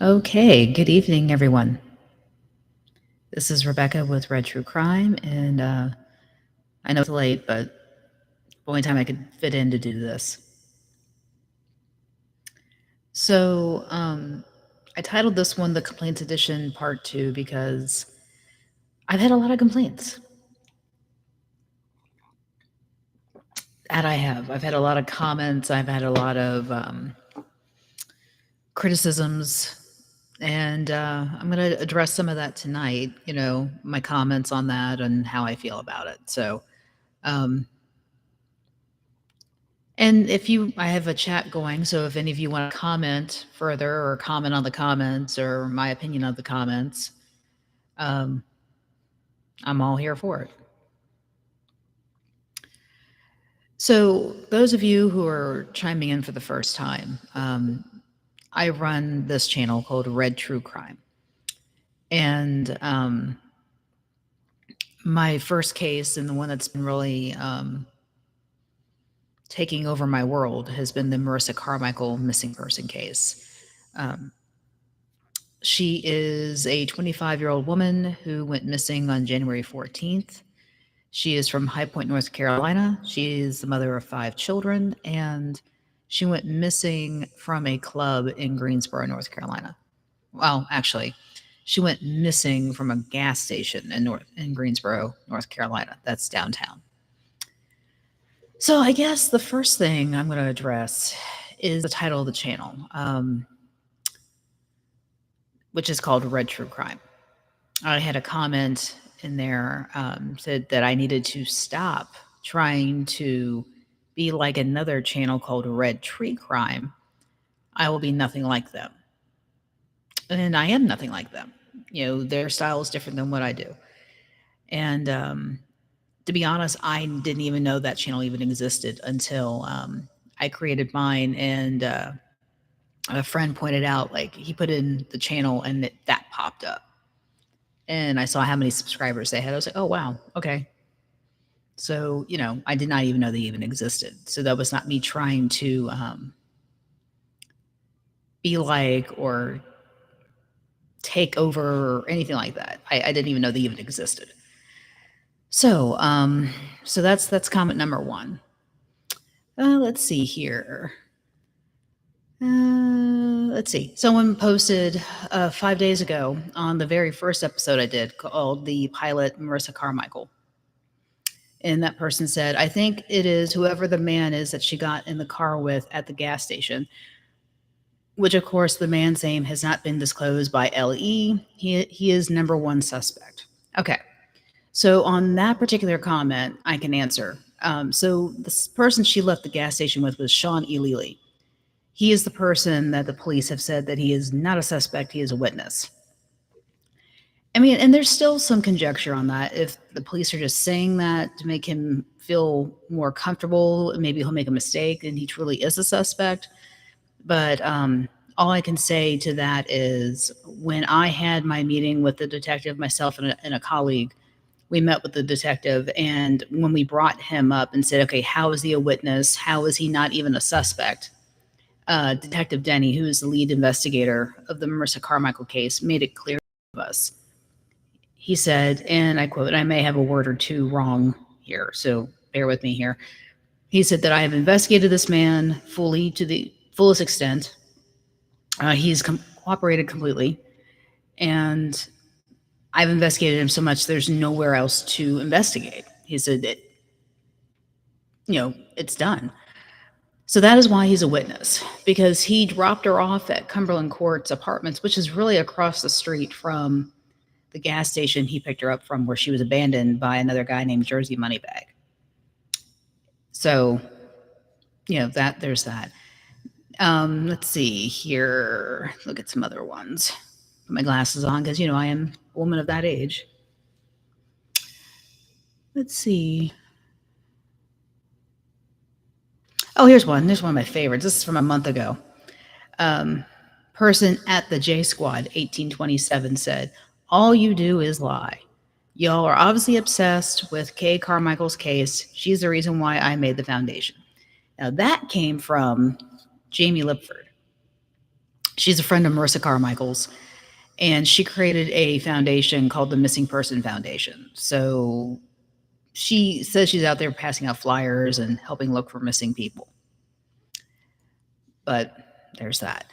Okay, good evening, everyone. This is Rebecca with Red True Crime, and I know it's late, but the only time I could fit in to do this. So, I titled this one the Complaints Edition Part 2 because I've had a lot of complaints. That I have. I've had a lot of comments, I've had a lot of criticisms, and I'm going to address some of that tonight, my comments on that and how I feel about it. So, and I have a chat going, so if any of you want to comment further or comment on the comments or my opinion of the comments, I'm all here for it. So those of you who are chiming in for the first time, I run this channel called Red True Crime. And my first case, and the one that's been really taking over my world, has been the Marissa Carmichael missing person case. She is a 25-year-old woman who went missing on January 14th. She is from High Point, North Carolina. She is the mother of 5 children, and she went missing from a club in Greensboro, North Carolina. Well, actually, she went missing from a gas station in Greensboro, North Carolina. That's downtown. So I guess the first thing I'm going to address is the title of the channel, which is called Red True Crime. I had a comment in there said that I needed to stop trying to be like another channel called Red Tree Crime. I will be nothing like them. And I am nothing like them. Their style is different than what I do. And to be honest, I didn't even know that channel even existed until I created mine, and a friend pointed out, like, he put in the channel and that popped up. And I saw how many subscribers they had. I was like, oh, wow, okay. So, I did not even know they even existed. So that was not me trying to be like or take over or anything like that. I didn't even know they even existed. So, so that's comment number 1. Let's see here. Let's see. Someone posted 5 days ago on the very first episode I did called The Pilot Marissa Carmichael. And that person said, I think it is whoever the man is that she got in the car with at the gas station, which, of course, the man's name has not been disclosed by LE. He is number 1 suspect. Okay. So on that particular comment, I can answer. So this person she left the gas station with was Sean E. Lely. He is the person that the police have said that he is not a suspect, he is a witness. I mean, and there's still some conjecture on that. If the police are just saying that to make him feel more comfortable, maybe he'll make a mistake and he truly is a suspect. But all I can say to that is when I had my meeting with the detective, myself and a colleague, we met with the detective, and when we brought him up and said, okay, how is he a witness? How is he not even a suspect? Detective Denny, who is the lead investigator of the Marissa Carmichael case, made it clear to us. He said, and I quote, and I may have a word or two wrong here, so bear with me here. He said that I have investigated this man fully to the fullest extent. He's cooperated completely, and I've investigated him so much there's nowhere else to investigate. He said that, it's done. So that is why he's a witness, because he dropped her off at Cumberland Court's apartments, which is really across the street from the gas station he picked her up from, where she was abandoned by another guy named Jersey Moneybag. So, there's that. Let's see here. Look at some other ones. Put my glasses on because, I am a woman of that age. Let's see. Oh, here's one. There's one of my favorites. This is from a month ago. Person at the J Squad 1827 said, all you do is lie. Y'all are obviously obsessed with Kay Carmichael's case. She's the reason why I made the foundation. Now, that came from Jamie Lipford. She's a friend of Marissa Carmichael's, and she created a foundation called the Missing Person Foundation. So she says she's out there passing out flyers and helping look for missing people. But there's that.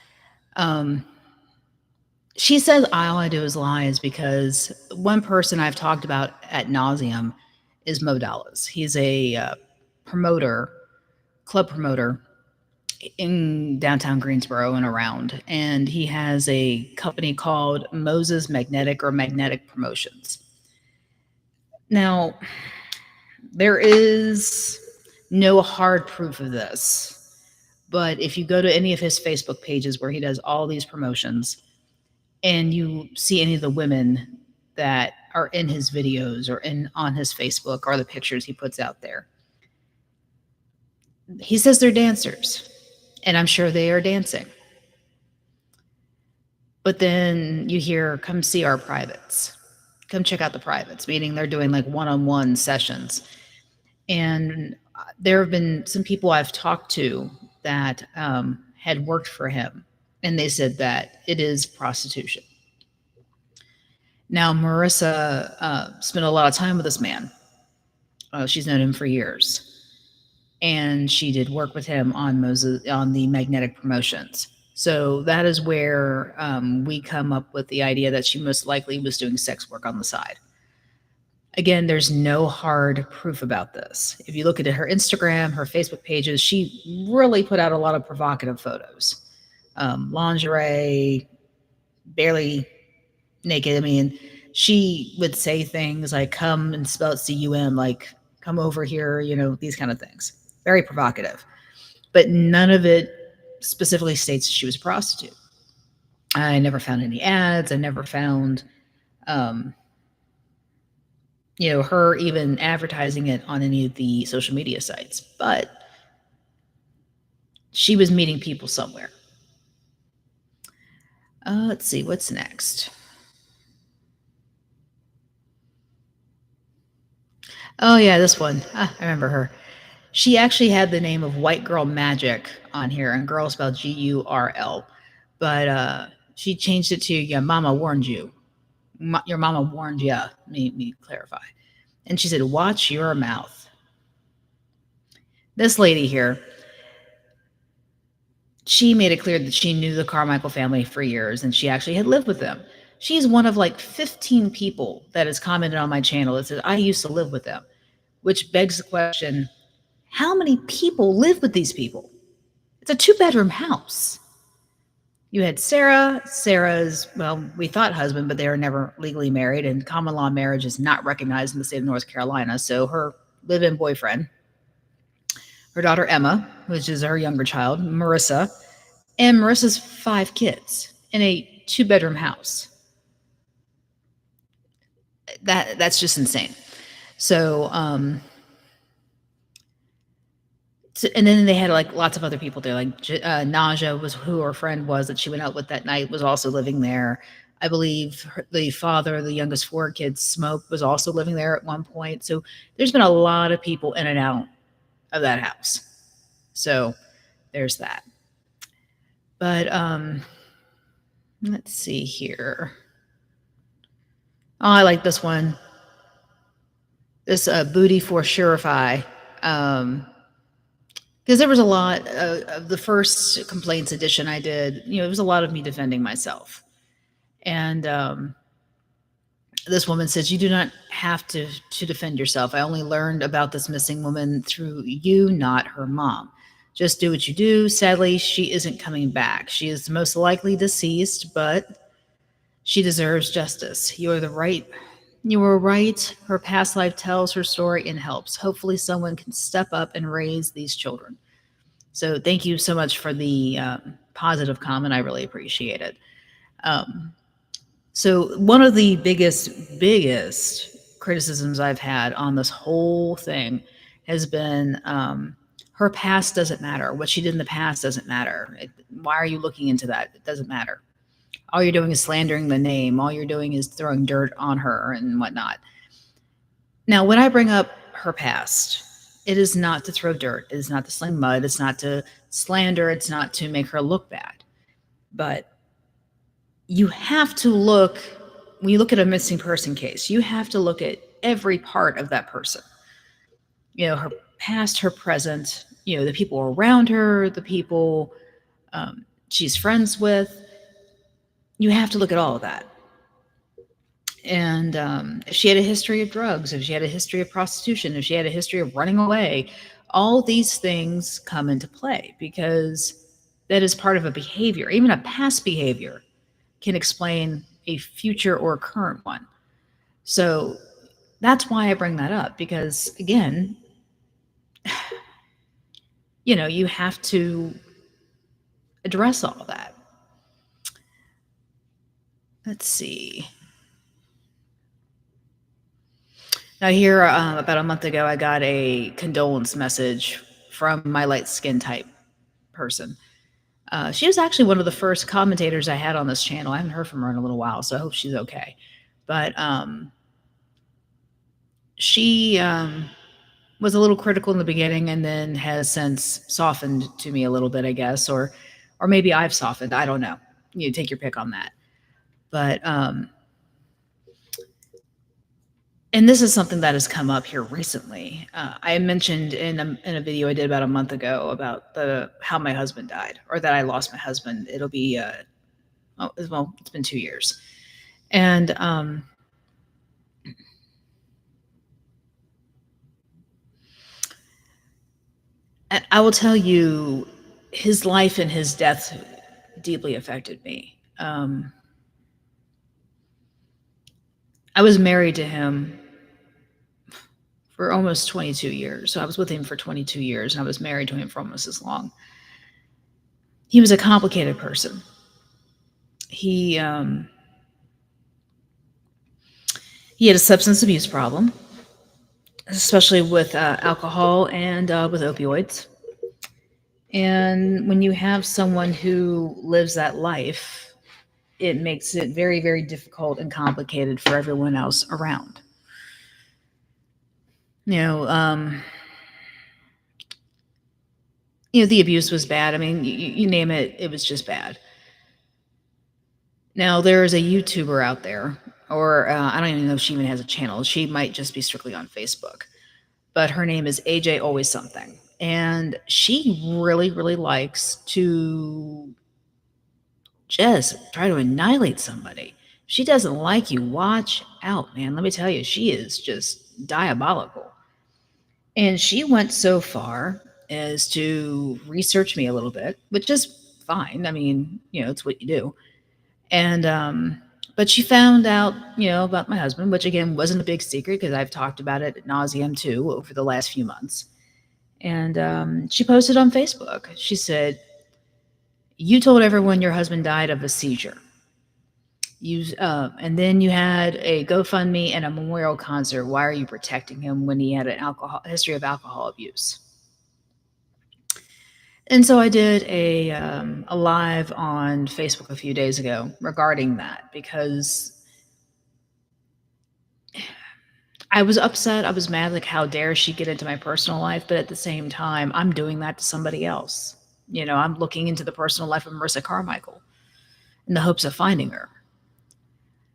She says all I do is lies because one person I've talked about ad nauseum is Mo Dallas. He's a promoter, club promoter in downtown Greensboro and around, and he has a company called Moses Magnetic or Magnetic Promotions. Now, there is no hard proof of this, but if you go to any of his Facebook pages where he does all these promotions and you see any of the women that are in his videos or on his Facebook or the pictures he puts out there, he says they're dancers, and I'm sure they are dancing. But then you hear, come see our privates. Come check out the privates, meaning they're doing like one-on-one sessions. And there have been some people I've talked to that had worked for him, and they said that it is prostitution. Now, Marissa spent a lot of time with this man. She's known him for years. And she did work with him on the Magnetic Promotions. So that is where we come up with the idea that she most likely was doing sex work on the side. Again, there's no hard proof about this. If you look at her Instagram, her Facebook pages, she really put out a lot of provocative photos. Lingerie, barely naked. I mean, she would say things like come and spell it C-U-M, like come over here, these kind of things. Very provocative. But none of it specifically states she was a prostitute. I never found any ads. I never found, her even advertising it on any of the social media sites. But she was meeting people somewhere. Let's see, what's next? Oh, yeah, this one. I remember her. She actually had the name of White Girl Magic on here, and girl spelled G-U-R-L. But she changed it to Your Mama Warned You. Your Mama Warned Ya, me clarify. And she said, watch your mouth. This lady here, she made it clear that she knew the Carmichael family for years, and she actually had lived with them. She's one of like 15 people that has commented on my channel that says, I used to live with them, which begs the question, how many people live with these people? It's a 2-bedroom house. You had Sarah's, well, we thought husband, but they were never legally married, and common law marriage is not recognized in the state of North Carolina. So her live-in boyfriend, her daughter Emma, which is her younger child, Marissa, and Marissa's 5 kids in a 2-bedroom house. That's just insane. So, and then they had like lots of other people there, like Naja was who her friend was that she went out with that night, was also living there. I believe the father of the youngest 4 kids, Smoke, was also living there at one point. So there's been a lot of people in and out of that house. So there's that. But let's see here. Oh, I like this one. This Booty for Surify. Because there was a lot of the first complaints edition I did, it was a lot of me defending myself. And this woman says, you do not have to defend yourself. I only learned about this missing woman through you, not her mom. Just do what you do. Sadly, she isn't coming back. She is most likely deceased, but she deserves justice. You were right. Her past life tells her story and helps. Hopefully someone can step up and raise these children. So thank you so much for the positive comment. I really appreciate it. So one of the biggest criticisms I've had on this whole thing has been her past doesn't matter. What she did in the past doesn't matter. Why are you looking into that? It doesn't matter. All you're doing is slandering the name. All you're doing is throwing dirt on her and whatnot. Now, when I bring up her past, it is not to throw dirt, it is not to sling mud, it's not to slander, it's not to make her look bad. But you have to look, when you look at a missing person case, you have to look at every part of that person. Her past, her present, the people around her, the people she's friends with. You have to look at all of that. And if she had a history of drugs, if she had a history of prostitution, if she had a history of running away, all these things come into play because that is part of a behavior. Even a past behavior can explain a future or current one. So that's why I bring that up, because again, you have to address all that. Let's see. Now, here, about a month ago, I got a condolence message from my light skin type person. She was actually one of the first commentators I had on this channel. I haven't heard from her in a little while, so I hope she's okay. But she was a little critical in the beginning and then has since softened to me a little bit, I guess, or maybe I've softened. I don't know. You take your pick on that. But and this is something that has come up here recently. I mentioned in a video I did about a month ago about how my husband died, or that I lost my husband. It'll be well, it's been 2 years, and I will tell you, his life and his death deeply affected me. I was married to him for almost 22 years. So I was with him for 22 years, and I was married to him for almost as long. He was a complicated person. He had a substance abuse problem, especially with alcohol and with opioids. And when you have someone who lives that life, it makes it very, very difficult and complicated for everyone else around. The abuse was bad. I mean, you name it, it was just bad. Now, there is a YouTuber out there, or I don't even know if she even has a channel. She might just be strictly on Facebook. But her name is AJ Always Something. And she really, really likes to just try to annihilate somebody. She doesn't like you. Watch out, man. Let me tell you, she is just diabolical. And she went so far as to research me a little bit, which is fine. I mean, it's what you do. And but she found out, about my husband, which again wasn't a big secret because I've talked about it ad nauseum too over the last few months. And she posted on Facebook. She said, "You told everyone your husband died of a seizure. And then you had a GoFundMe and a memorial concert. Why are you protecting him when he had a history of alcohol abuse?" And so I did a live on Facebook a few days ago regarding that, because I was upset. I was mad, like, how dare she get into my personal life? But at the same time, I'm doing that to somebody else. I'm looking into the personal life of Marissa Carmichael in the hopes of finding her.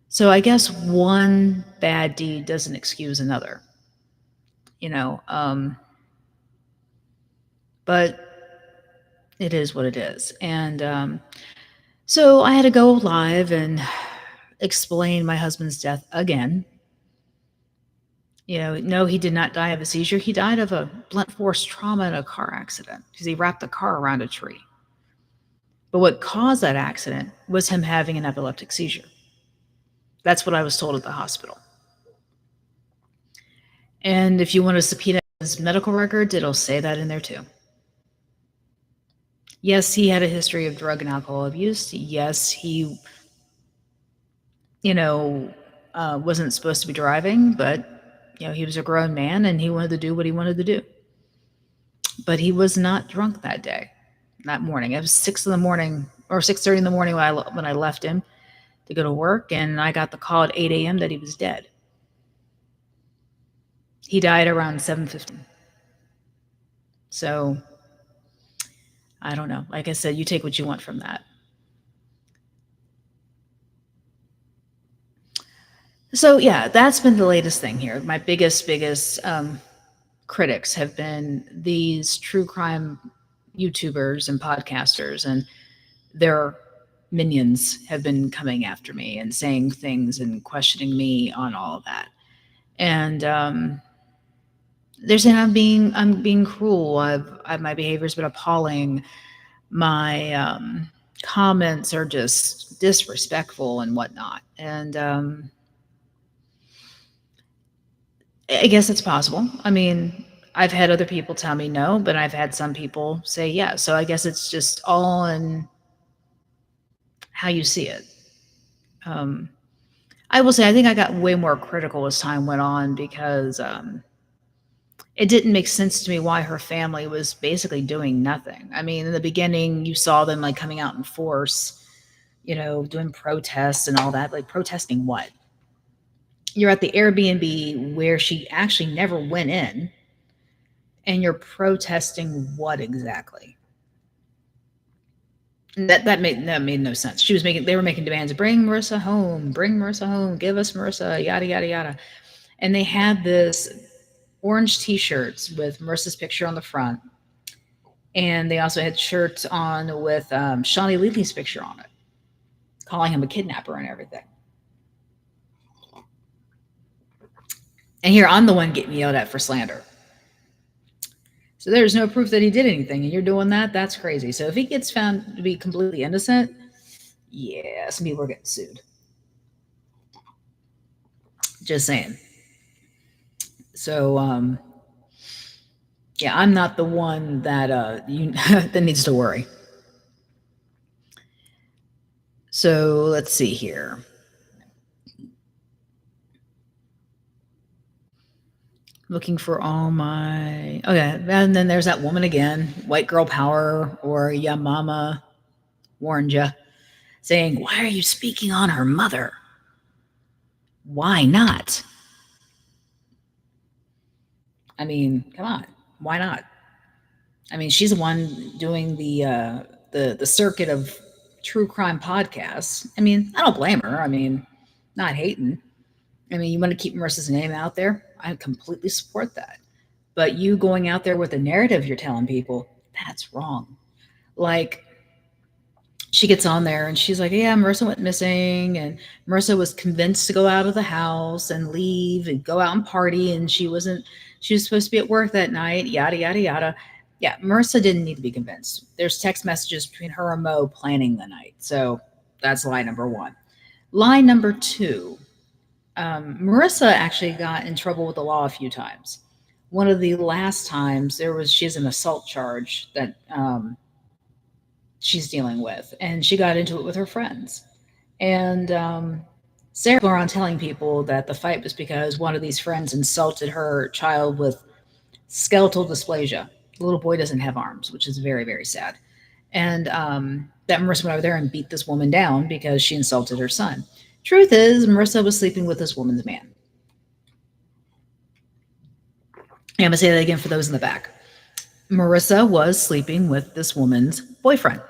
So I guess one bad deed doesn't excuse another, but it is what it is. And so I had to go live and explain my husband's death again. No, he did not die of a seizure. He died of a blunt force trauma in a car accident because he wrapped the car around a tree. But what caused that accident was him having an epileptic seizure. That's what I was told at the hospital. And if you want to subpoena his medical records, it'll say that in there too. Yes, he had a history of drug and alcohol abuse. Yes, he, wasn't supposed to be driving, but, he was a grown man and he wanted to do what he wanted to do. But he was not drunk that morning. It was 6 in the morning or 6:30 in the morning when I left him to go to work, and I got the call at 8 a.m. that he was dead. He died around 7:15. So I don't know. Like I said, you take what you want from that. So yeah, that's been the latest thing here. My biggest critics have been these true crime YouTubers and podcasters, and their minions have been coming after me and saying things and questioning me on all of that. And they're saying I'm being cruel. My behavior's been appalling. My comments are just disrespectful and whatnot. And I guess it's possible. I mean, I've had other people tell me no, but I've had some people say yes. So I guess it's just all in how you see it. Um, I will say I think I got way more critical as time went on because it didn't make sense to me why her family was basically doing nothing. I mean, in the beginning, you saw them like coming out in force, doing protests and all that. Like protesting what? You're at the Airbnb where she actually never went in, and you're protesting what exactly? That made no sense. They were making demands, bring Marissa home, give us Marissa, yada yada yada. And they had this orange t-shirts with Marissa's picture on the front, and they also had shirts on with Shawnee Leely's picture on it, calling him a kidnapper and everything. And here I'm the one getting yelled at for slander. So there's no proof that he did anything, and you're doing that. That's crazy. So if he gets found to be completely innocent, yeah, some people are getting sued. Just saying. So yeah, I'm not the one that that needs to worry. So let's see here. Looking for all my okay, and then there's that woman again, white girl power, or ya mama warned ya, saying, "Why are you speaking on her mother? Why not?" I mean, come on, why not? I mean, she's the one doing the circuit of true crime podcasts. I mean, I don't blame her. I mean, not hating. I mean, you want to keep Marissa's name out there. I completely support that. But you going out there with a narrative you're telling people, that's wrong. Like, she gets on there and she's like, "Yeah, Marissa went missing, and Marissa was convinced to go out of the house and leave and go out and party, and she wasn't. She was supposed to be at work that night. Yada yada yada." Yeah, Marissa didn't need to be convinced. There's text messages between her and Mo planning the night. So that's lie number one. Lie number two. Marissa actually got in trouble with the law a few times. One of the last times she has an assault charge that she's dealing with, and she got into it with her friends. And Sarah went around telling people that the fight was because one of these friends insulted her child with skeletal dysplasia. The little boy doesn't have arms, which is very, very sad. And that Marissa went over there and beat this woman down because she insulted her son. Truth is, Marissa was sleeping with this woman's man. I'm going to say that again for those in the back. Marissa was sleeping with this woman's boyfriend.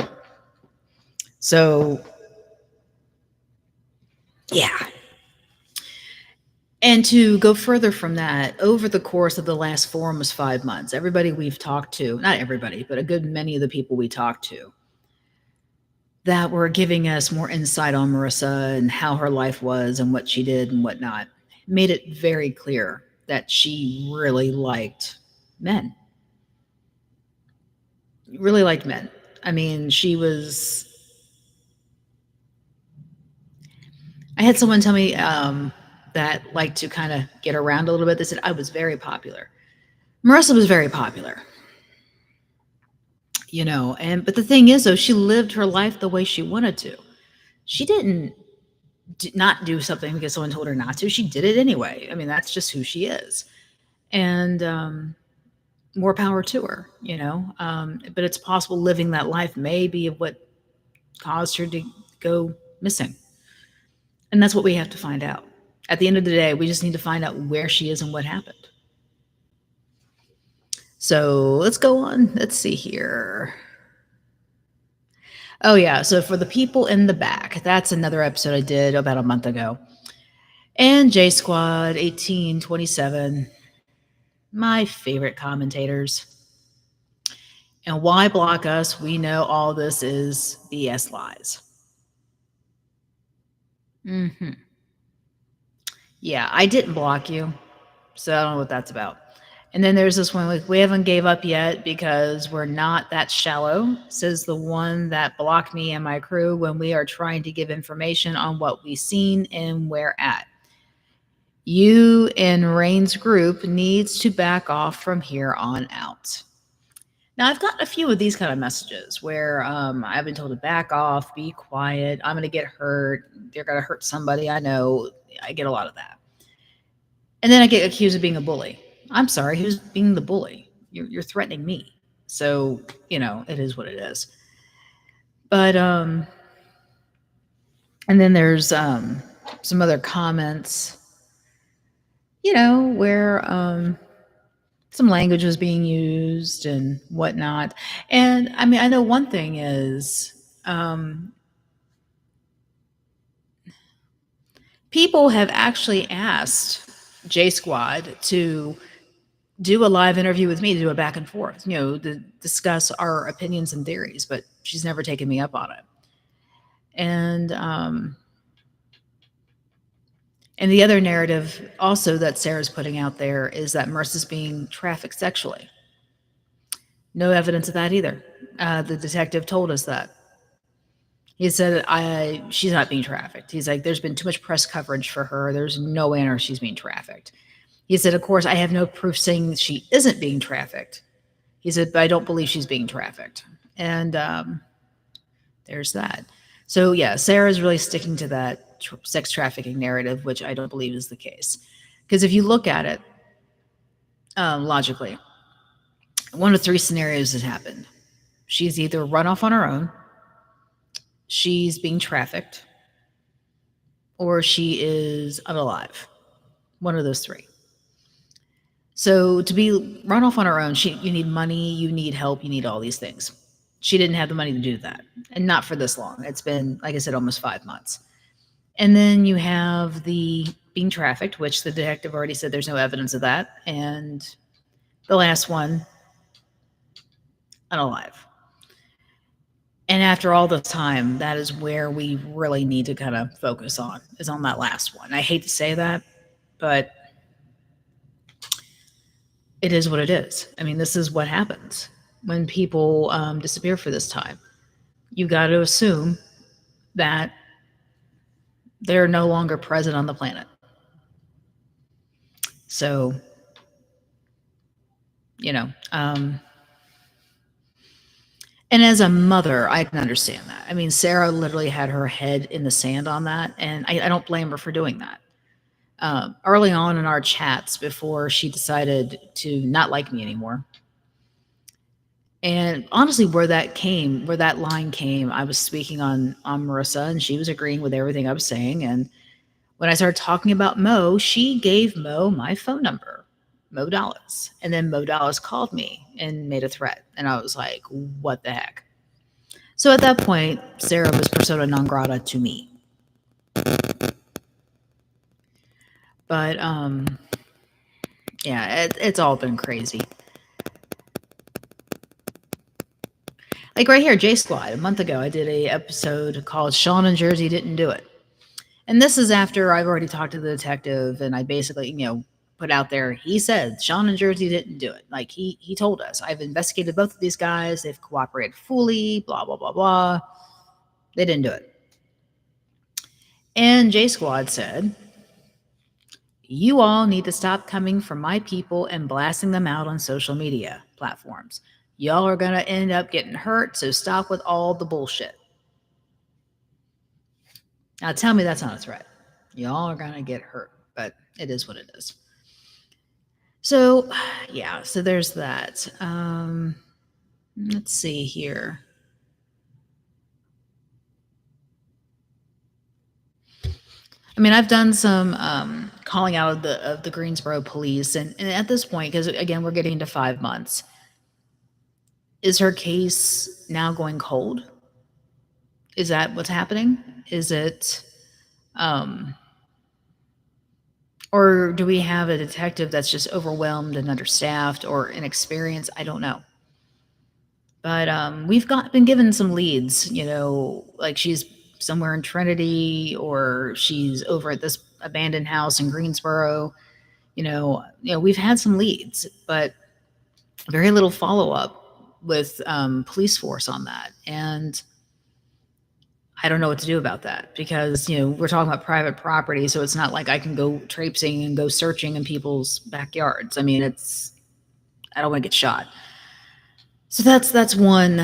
So, yeah. And to go further from that, over the course of the last 5 months, everybody we've talked to, not everybody, but a good many of the people we talked to that were giving us more insight on Marissa and how her life was and what she did and whatnot, made it very clear that she really liked men. Really liked men. I mean, I had someone tell me that liked to kind of get around a little bit. They said I was very popular. Marissa was very popular. But the thing is, though, she lived her life the way she wanted to. She didn't not do something because someone told her not to. She did it anyway. I mean, that's just who she is. And more power to her, but it's possible living that life may be what caused her to go missing. And that's what we have to find out. At the end of the day, we just need to find out where she is and what happened. So let's go on. Let's see here. Oh, yeah. So for the people in the back, that's another episode I did about a month ago. And J Squad 1827, my favorite commentators. And why block us? We know all this is BS lies. Mm-hmm. Yeah, I didn't block you, so I don't know what that's about. And then there's this one like, we haven't gave up yet because we're not that shallow, says the one that blocked me and my crew when we are trying to give information on what we've seen and where at. You and Rain's group needs to back off from here on out. Now, I've gotten a few of these kind of messages where I've been told to back off, be quiet, I'm going to get hurt, they're going to hurt somebody I know. I get a lot of that. And then I get accused of being a bully. I'm sorry, who's being the bully? You're threatening me. So, it is what it is. But, and then there's some other comments, where some language was being used and whatnot. And I mean, I know one thing is people have actually asked J Squad to do a live interview with me, to do a back and forth, to discuss our opinions and theories, but she's never taken me up on it. And the other narrative also that Sarah's putting out there is that Marissa's being trafficked sexually. No evidence of that either. The detective told us that. He said, she's not being trafficked. He's like, there's been too much press coverage for her. There's no way on earth she's being trafficked. He said, of course, I have no proof saying she isn't being trafficked. He said, but I don't believe she's being trafficked. And there's that. So, yeah, Sarah's really sticking to that sex trafficking narrative, which I don't believe is the case. Because if you look at it logically, one of three scenarios has happened. She's either run off on her own, she's being trafficked, or she is unalive. One of those three. So to be run off on her own, you need money, you need help, you need all these things. She didn't have the money to do that, and not for this long. It's been, like I said, almost 5 months. And then you have the being trafficked, which the detective already said there's no evidence of that. And the last one, unalive. And after all this time, that is where we really need to kind of focus on, is on that last one. I hate to say that, but it is what it is. I mean, this is what happens when people disappear for this time. You got to assume that they're no longer present on the planet. So, and as a mother, I can understand that. I mean, Sarah literally had her head in the sand on that, and I don't blame her for doing that. Early on in our chats, before she decided to not like me anymore, and honestly, where that line came, I was speaking on Marissa, and she was agreeing with everything I was saying. And when I started talking about Mo, she gave Mo my phone number, Mo Dallas. And then Mo Dallas called me and made a threat. And I was like, what the heck? So at that point, Sarah was persona non grata to me. But yeah, it's all been crazy. Like right here, J Squad, a month ago, I did a episode called Sean in Jersey Didn't Do It. And this is after I've already talked to the detective, and I basically, put out there, he said Sean in Jersey didn't do it. Like he told us, I've investigated both of these guys. They've cooperated fully, blah, blah, blah, blah. They didn't do it. And J Squad said, you all need to stop coming for my people and blasting them out on social media platforms. Y'all are going to end up getting hurt, so stop with all the bullshit. Now tell me that's not a threat. Y'all are going to get hurt, but it is what it is. So, yeah, so there's that. Let's see here. I mean, I've done some calling out of the Greensboro police, and at this point, because again, we're getting into 5 months, Is her case now going cold? Is that what's happening? Is it, um, or do we have a detective that's just overwhelmed and understaffed or inexperienced? I don't know. But we've been given some leads, like she's somewhere in Trinity or she's over at this abandoned house in Greensboro. We've had some leads, but very little follow up with police force on that. And I don't know what to do about that because, we're talking about private property. So it's not like I can go traipsing and go searching in people's backyards. I mean, I don't want to get shot. So that's one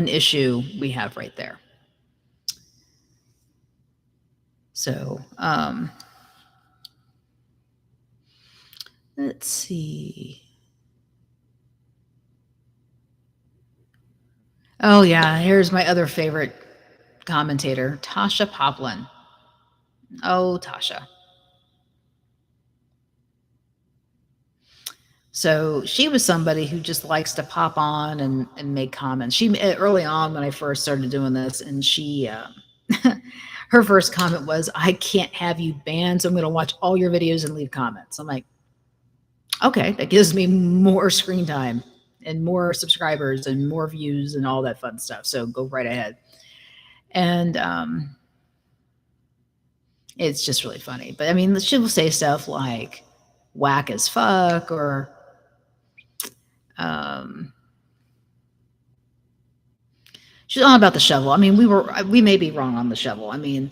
issue we have right there. So, let's see. Oh yeah, here's my other favorite commentator, Tasha Poplin. Oh, Tasha. So she was somebody who just likes to pop on and make comments. She early on when I first started doing this, and her first comment was, "I can't have you banned, so I'm going to watch all your videos and leave comments." I'm like, okay, that gives me more screen time and more subscribers and more views and all that fun stuff. So go right ahead. And it's just really funny. But I mean, she will say stuff like whack as fuck or um, she's on about the shovel. I mean, we may be wrong on the shovel. I mean,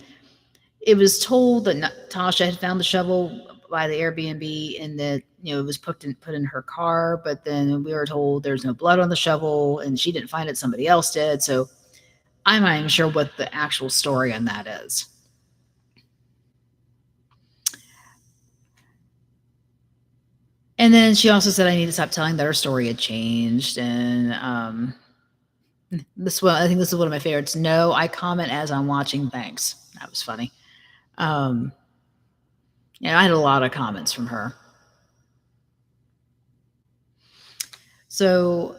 it was told that Tasha had found the shovel by the Airbnb and that it was put in her car, but then we were told there's no blood on the shovel and she didn't find it, somebody else did. So I'm not even sure what the actual story on that is. And then she also said I need to stop telling that her story had changed. And I think this is one of my favorites. No, I comment as I'm watching. Thanks. That was funny. I had a lot of comments from her. So,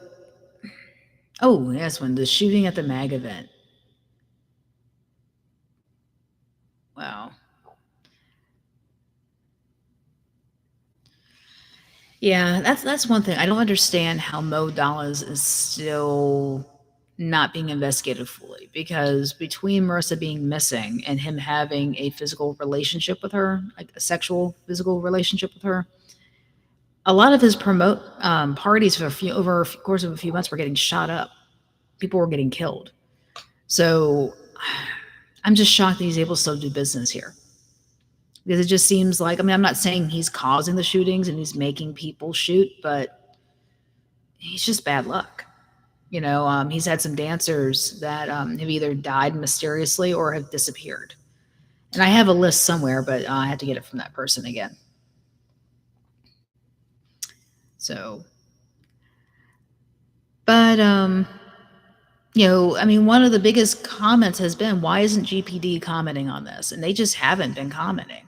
oh, yes, when the shooting at the MAG event. Wow. Yeah, that's one thing. I don't understand how Mo Dallas is still not being investigated fully because between Marissa being missing and him having a physical relationship with her, like a sexual physical relationship with her, a lot of his promote parties for over the course of a few months were getting shot up. People were getting killed. So I'm just shocked that he's able to still do business here. Because it just seems like, I mean, I'm not saying he's causing the shootings and he's making people shoot, but he's just bad luck. He's had some dancers that have either died mysteriously or have disappeared. And I have a list somewhere, but I had to get it from that person again. So, but I mean, one of the biggest comments has been, why isn't GPD commenting on this? And they just haven't been commenting.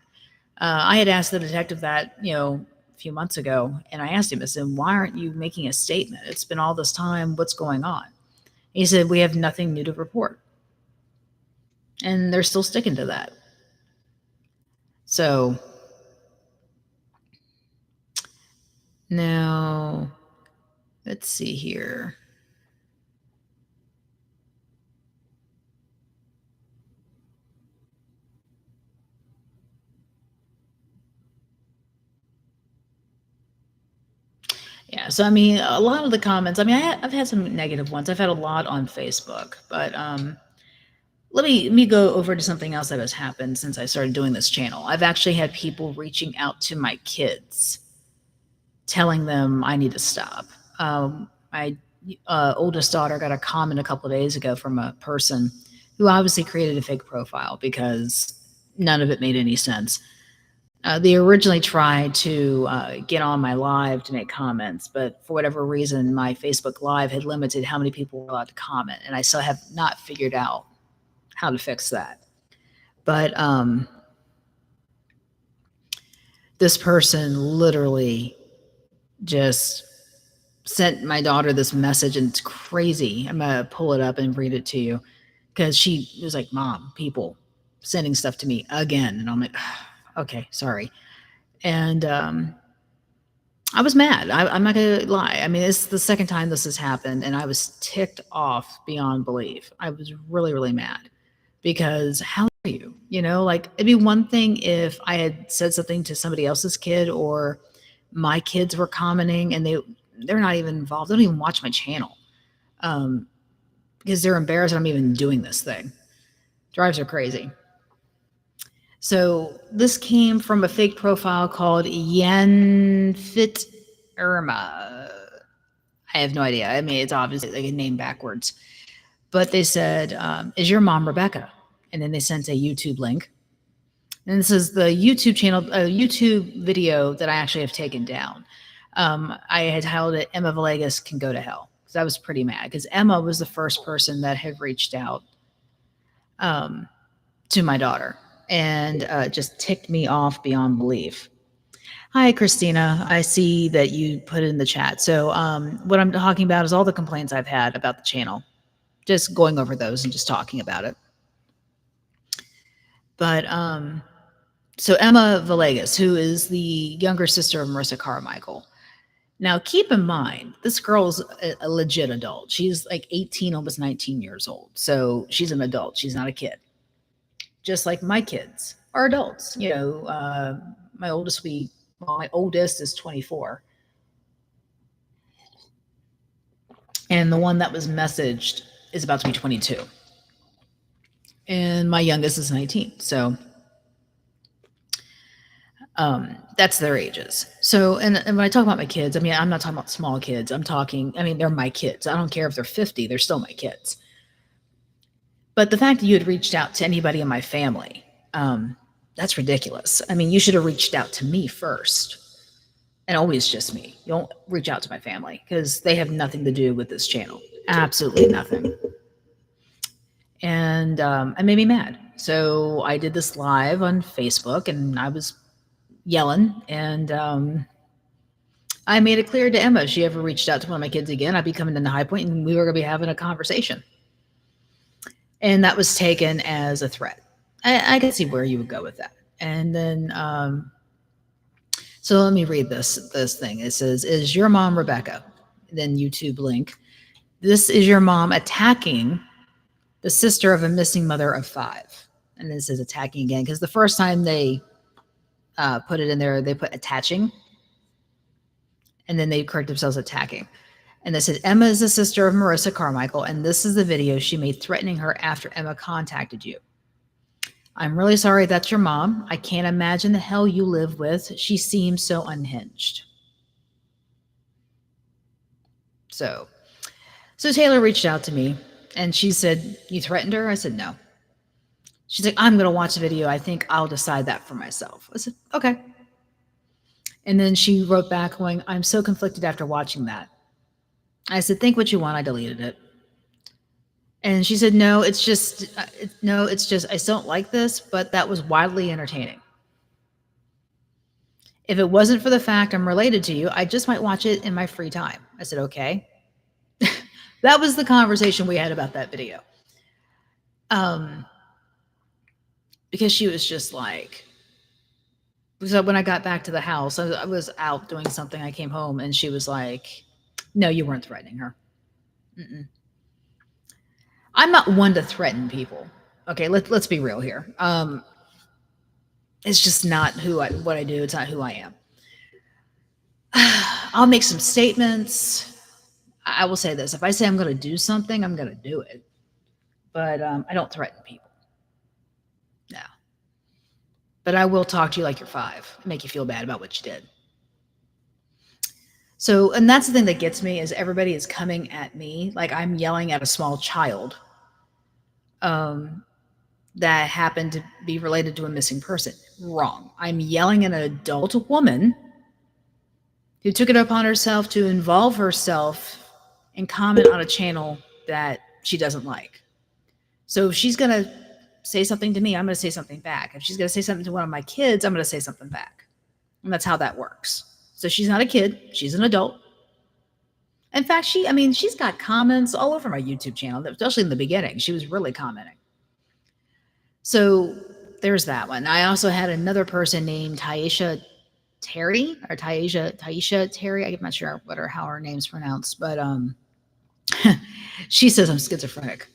I had asked the detective that, a few months ago, and I asked him, I said, why aren't you making a statement? It's been all this time. What's going on? He said, we have nothing new to report. And they're still sticking to that. So now, let's see here. Yeah, so I mean, a lot of the comments. I mean, I've had some negative ones. I've had a lot on Facebook, but let me go over to something else that has happened since I started doing this channel. I've actually had people reaching out to my kids, telling them I need to stop. My oldest daughter got a comment a couple of days ago from a person who obviously created a fake profile because none of it made any sense. They originally tried to get on my live to make comments, but for whatever reason, my Facebook Live had limited how many people were allowed to comment, and I still have not figured out how to fix that. But this person literally just sent my daughter this message, and it's crazy. I'm gonna pull it up and read it to you because she was like, "Mom, people sending stuff to me again," and I'm like, "Okay, sorry." And I was mad. I'm not gonna lie. I mean, it's the second time this has happened, and I was ticked off beyond belief. I was really, really mad because how dare you? You know, like it'd be one thing if I had said something to somebody else's kid or my kids were commenting and they're not even involved. They don't even watch my channel um, because they're embarrassed I'm even doing this thing. Drives her crazy. So this came from a fake profile called Yanfit Irma. I have no idea. I mean, it's obviously like a name backwards. But they said, "Is your mom Rebecca?" And then they sent a YouTube link. And this is the YouTube channel, a YouTube video that I actually have taken down. I had titled it "Emma Villegas Can Go to Hell" because I was pretty mad because Emma was the first person that had reached out to my daughter and just ticked me off beyond belief. Hi, Christina. I see that you put it in the chat. So, what I'm talking about is all the complaints I've had about the channel, just going over those and just talking about it. But, so Emma Villegas, who is the younger sister of Marissa Carmichael. Now, keep in mind, this girl's a legit adult. She's like 18, almost 19 years old. So, she's an adult. She's not a kid. Just like my kids are adults. You know, my oldest is 24. And the one that was messaged is about to be 22. And my youngest is 19. So that's their ages. So, and when I talk about my kids, I mean, I'm not talking about small kids. I'm talking, I mean, they're my kids. I don't care if they're 50, they're still my kids. But the fact that you had reached out to anybody in my family, that's ridiculous. I mean, you should have reached out to me first. And always just me. You don't reach out to my family because they have nothing to do with this channel. Absolutely nothing. And it made me mad. So I did this live on Facebook and I was yelling. And I made it clear to Emma if she ever reached out to one of my kids again, I'd be coming into High Point and we were going to be having a conversation. And that was taken as a threat. I could see where you would go with that. And then, so let me read this thing. It says, "Is your mom Rebecca?" Then YouTube link. "This is your mom attacking the sister of a missing mother of 5." And this is attacking again because the first time they put it in there, they put attaching. And then they correct themselves attacking. And they said, "Emma is the sister of Marissa Carmichael, and this is the video she made threatening her after Emma contacted you. I'm really sorry that's your mom. I can't imagine the hell you live with. She seems so unhinged." So Taylor reached out to me and she said, "You threatened her?" I said, "No." She's like, "I'm going to watch the video. I think I'll decide that for myself." I said, "Okay." And then she wrote back going, "I'm so conflicted after watching that." I said, "Think what you want." I deleted it. And she said, "No, it's just, I don't like this, but that was wildly entertaining. If it wasn't for the fact I'm related to you, I just might watch it in my free time." I said, "Okay." That was the conversation we had about that video. Because she was just like, so when I got back to the house, I was out doing something. I came home and she was like, "No, you weren't threatening her." Mm-mm. I'm not one to threaten people. Okay, let's be real here. It's just not what I do. It's not who I am. I'll make some statements. I will say this: if I say I'm going to do something, I'm going to do it. But I don't threaten people. No. But I will talk to you like you're 5, make you feel bad about what you did. So, and that's the thing that gets me is everybody is coming at me like I'm yelling at a small child that happened to be related to a missing person. Wrong. I'm yelling at an adult woman who took it upon herself to involve herself and comment on a channel that she doesn't like. So if she's going to say something to me, I'm going to say something back. If she's going to say something to one of my kids, I'm going to say something back. And that's how that works. So she's not a kid. She's an adult. In fact, she's got comments all over my YouTube channel, especially in the beginning. She was really commenting. So there's that one. I also had another person named Taisha Terry or Taisha Terry. I'm not sure how her name's pronounced, but she says I'm schizophrenic.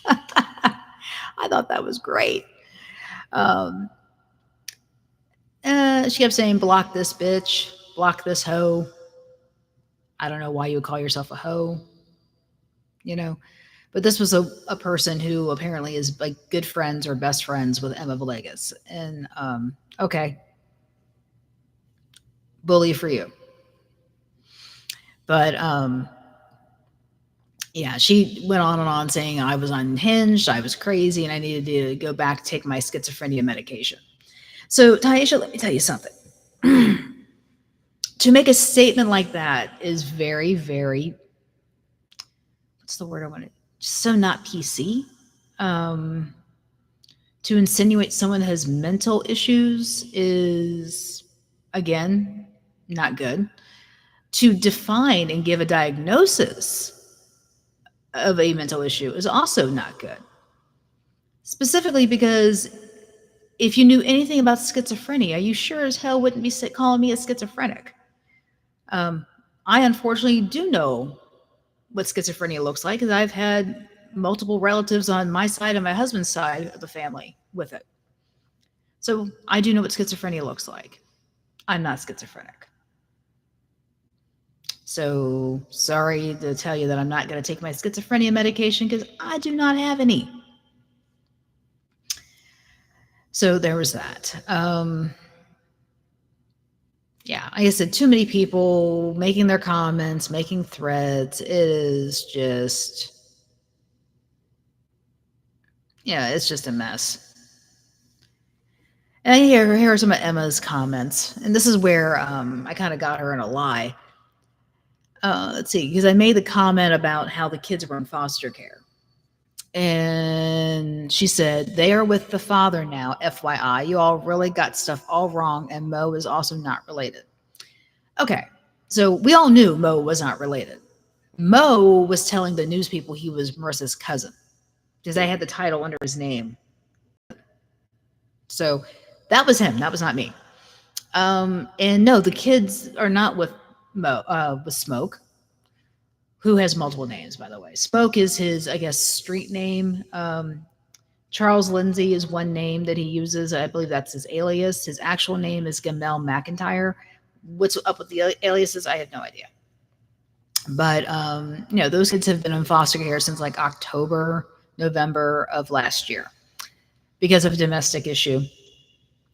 I thought that was great. Um, she kept saying, block this bitch, block this hoe. I don't know why you would call yourself a hoe, you know. But this was a person who apparently is like good friends or best friends with Emma Villegas. And okay, bully for you. But yeah, she went on and on saying I was unhinged, I was crazy, and I needed to go back take my schizophrenia medication. So, Taisha, let me tell you something. To make a statement like that is very, very, what's the word I want to, so not PC. To insinuate someone has mental issues is, again, not good. To define and give a diagnosis of a mental issue is also not good. Specifically because if you knew anything about schizophrenia, you sure as hell wouldn't be calling me a schizophrenic. I unfortunately do know what schizophrenia looks like because I've had multiple relatives on my side and my husband's side of the family with it. So I do know what schizophrenia looks like. I'm not schizophrenic. So sorry to tell you that I'm not going to take my schizophrenia medication because I do not have any. So there was that. Yeah, like I said, too many people making their comments, making threads. It is just, yeah, it's just a mess. And here are some of Emma's comments. And this is where I kind of got her in a lie. Let's see, because I made the comment about how the kids were in foster care. And she said, they are with the father now, FYI. You all really got stuff all wrong, and Mo is also not related. Okay, so we all knew Mo was not related. Mo was telling the news people he was Marissa's cousin because they had the title under his name. So that was him. That was not me. And no, the kids are not with with Smoke, who has multiple names, by the way. Smoke is his, I guess, street name. Charles Lindsay is one name that he uses. I believe that's his alias. His actual name is Gamel McIntyre. What's up with the aliases? I have no idea. But those kids have been in foster care since like October, November of last year because of a domestic issue.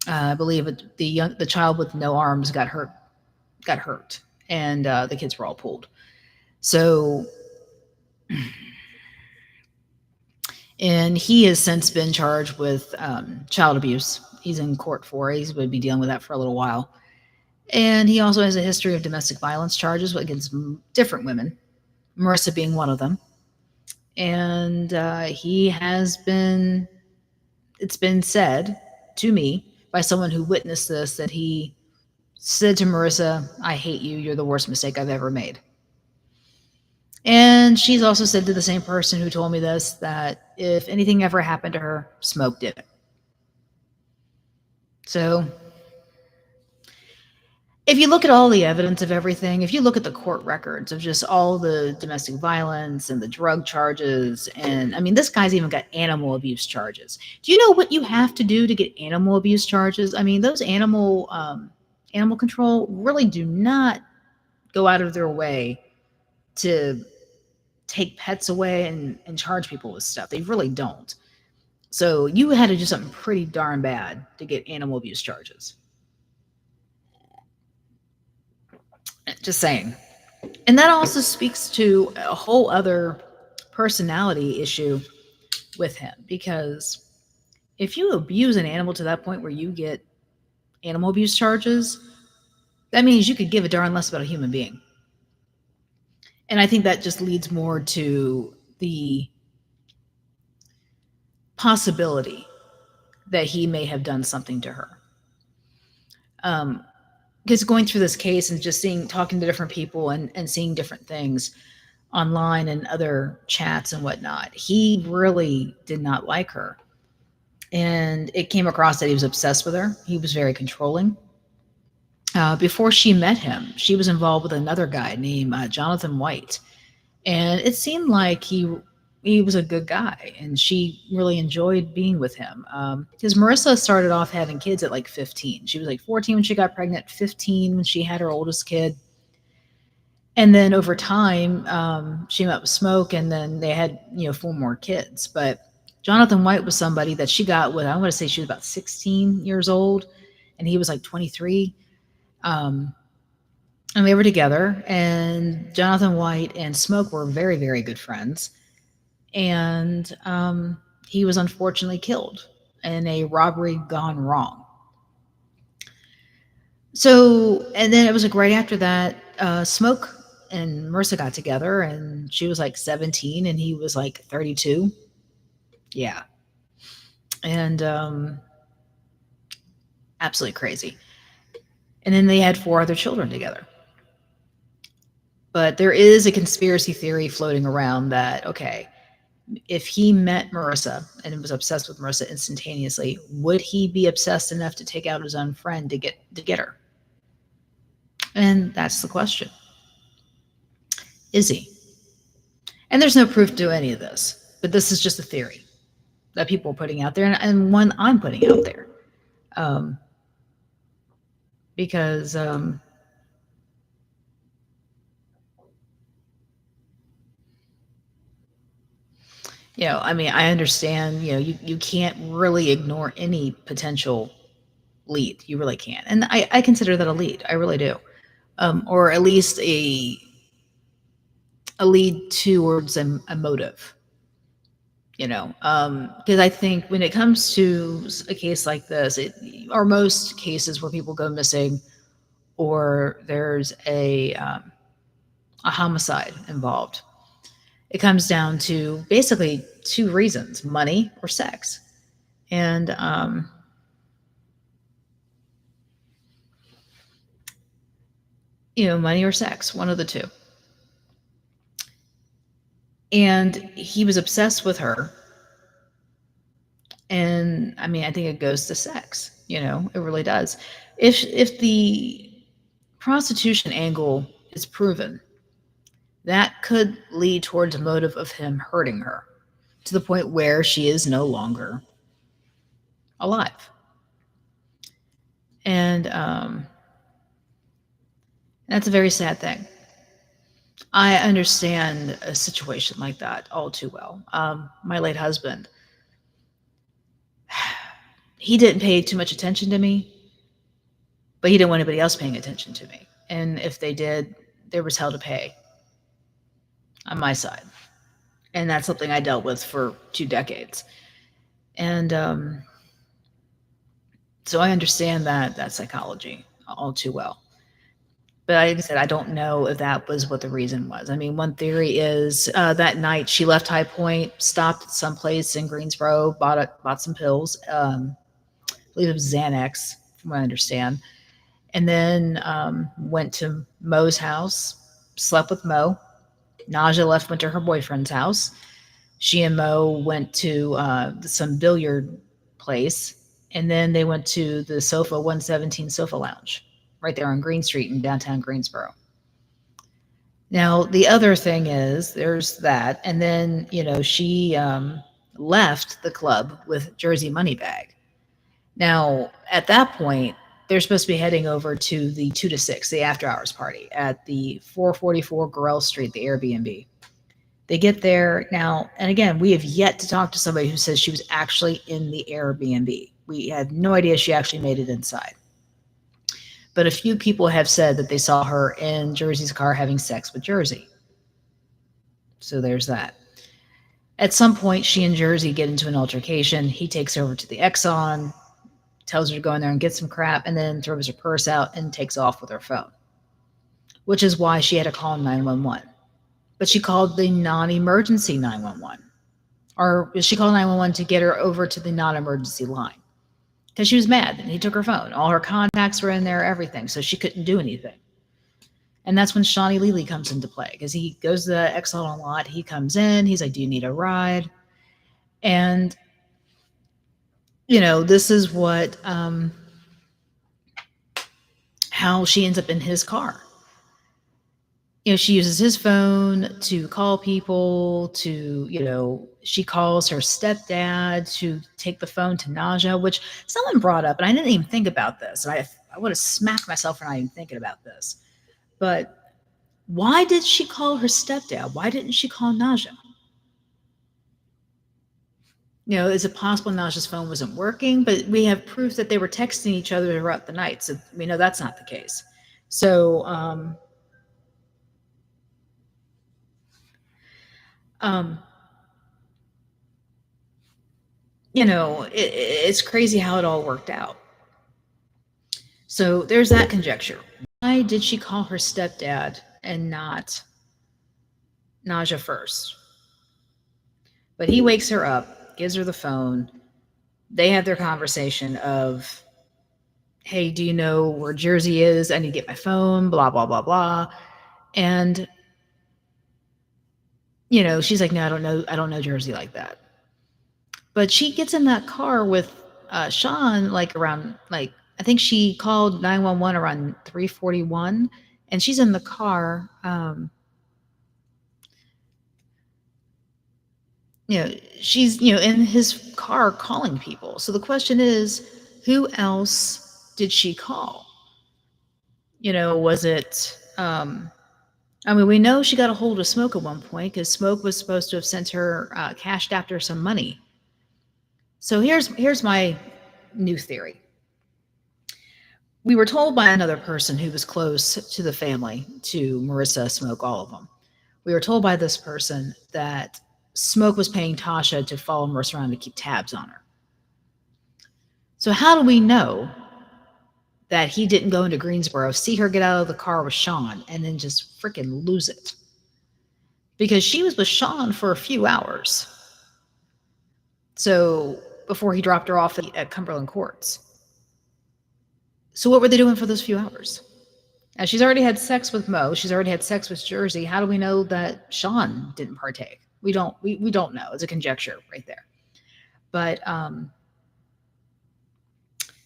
I believe the child with no arms got hurt, and the kids were all pulled. So, and he has since been charged with child abuse. He's in court for it. He's going to be dealing with that for a little while. And he also has a history of domestic violence charges against different women, Marissa being one of them. And he has been, it's been said to me by someone who witnessed this that he said to Marissa, I hate you. You're the worst mistake I've ever made. And she's also said to the same person who told me this that if anything ever happened to her, Smoke did it. So if you look at all the evidence of everything, if you look at the court records of just all the domestic violence and the drug charges, and I mean, this guy's even got animal abuse charges. Do you know what you have to do to get animal abuse charges? I mean, those animal control really do not go out of their way to take pets away and charge people with stuff. They really don't. So you had to do something pretty darn bad to get animal abuse charges. Just saying. And that also speaks to a whole other personality issue with him, because if you abuse an animal to that point where you get animal abuse charges, that means you could give a darn less about a human being. And I think that just leads more to the possibility that he may have done something to her. because going through this case and just talking to different people and seeing different things online and other chats and whatnot, he really did not like her. And it came across that he was obsessed with her. He was very controlling. Before she met him, she was involved with another guy named Jonathan White, and it seemed like he was a good guy, and she really enjoyed being with him. Because Marissa started off having kids at like 15. She was like 14 when she got pregnant, 15 when she had her oldest kid, and then over time, she met with Smoke, and then they had 4 more kids. But Jonathan White was somebody that she got with. I want to say she was about 16 years old, and he was like 23. Um, and they were together, and Jonathan White and Smoke were very, very good friends. And he was unfortunately killed in a robbery gone wrong. So, and then it was like right after that, Smoke and Marissa got together, and she was like 17 and he was like 32. Yeah. And absolutely crazy. And then they had 4 other children together. But there is a conspiracy theory floating around that, okay, if he met Marissa and was obsessed with Marissa instantaneously, would he be obsessed enough to take out his own friend to get her? And that's the question. Is he? And there's no proof to any of this, but this is just a theory that people are putting out there, and one I'm putting out there. Um, because I mean, I understand, you can't really ignore any potential lead. You really can't. And I consider that a lead. I really do. Or at least a lead towards a motive, because I think when it comes to a case like this, or most cases where people go missing, or there's a homicide involved, it comes down to basically 2 reasons: money or sex. And money or sex, one of the two. And he was obsessed with her. And I mean, I think it goes to sex, it really does. If the prostitution angle is proven, that could lead towards a motive of him hurting her to the point where she is no longer alive. And that's a very sad thing. I understand a situation like that all too well. My late husband, he didn't pay too much attention to me, but he didn't want anybody else paying attention to me. And if they did, there was hell to pay on my side. And that's something I dealt with for 2 decades. And so I understand that psychology all too well. But like I said, I don't know if that was what the reason was. I mean, one theory is that night she left High Point, stopped at someplace in Greensboro, bought some pills. I believe it was Xanax, from what I understand, and then went to Mo's house, slept with Mo. Naja left, went to her boyfriend's house. She and Mo went to some billiard place, and then they went to the Sofa 117 Sofa Lounge right there on Green Street in downtown Greensboro. Now, the other thing is there's that, and then she left the club with Jersey Moneybag. Now, at that point, they're supposed to be heading over to the 2 to 6, the after hours party at the 444 Gorell Street, the Airbnb. They get there now, and again, we have yet to talk to somebody who says she was actually in the Airbnb. We have no idea she actually made it inside. But a few people have said that they saw her in Jersey's car having sex with Jersey. So there's that. At some point, she and Jersey get into an altercation. He takes her over to the Exxon, tells her to go in there and get some crap, and then throws her purse out and takes off with her phone, which is why she had to call 911. But she called the non-emergency 911. Or she called 911 to get her over to the non-emergency line, because she was mad and he took her phone. All her contacts were in there, everything, so she couldn't do anything. And that's when Shawnee Lely comes into play, because he goes to the Exelon lot. He comes in. He's like, "Do you need a ride?" And this is what how she ends up in his car. She uses his phone to call people. She calls her stepdad to take the phone to Naja, which someone brought up, and I didn't even think about this. And I would have smacked myself for not even thinking about this. But why did she call her stepdad? Why didn't she call Naja? Is it possible Naja's phone wasn't working? But we have proof that they were texting each other throughout the night, so we know that's not the case. So, it's crazy how it all worked out. So there's that conjecture. Why did she call her stepdad and not Naja first? But he wakes her up, gives her the phone. They have their conversation of, "Hey, do you know where Jersey is? I need to get my phone, blah, blah, blah, blah." And, she's like, "No, I don't know Jersey like that." But she gets in that car with Sean, like around, like, I think she called 911 around 3:41, and she's in the car. She's in his car calling people. So the question is, who else did she call? Was it? We know she got a hold of Smoke at one point, because Smoke was supposed to have sent her cashed after some money. So here's my new theory. We were told by another person who was close to the family, to Marissa, Smoke, all of them. We were told by this person that Smoke was paying Tasha to follow Marissa around to keep tabs on her. So how do we know that he didn't go into Greensboro, see her get out of the car with Sean, and then just freaking lose it? Because she was with Sean for a few hours. So before he dropped her off at Cumberland Courts. So what were they doing for those few hours? And she's already had sex with Mo. She's already had sex with Jersey. How do we know that Sean didn't partake? We don't know. It's a conjecture right there. But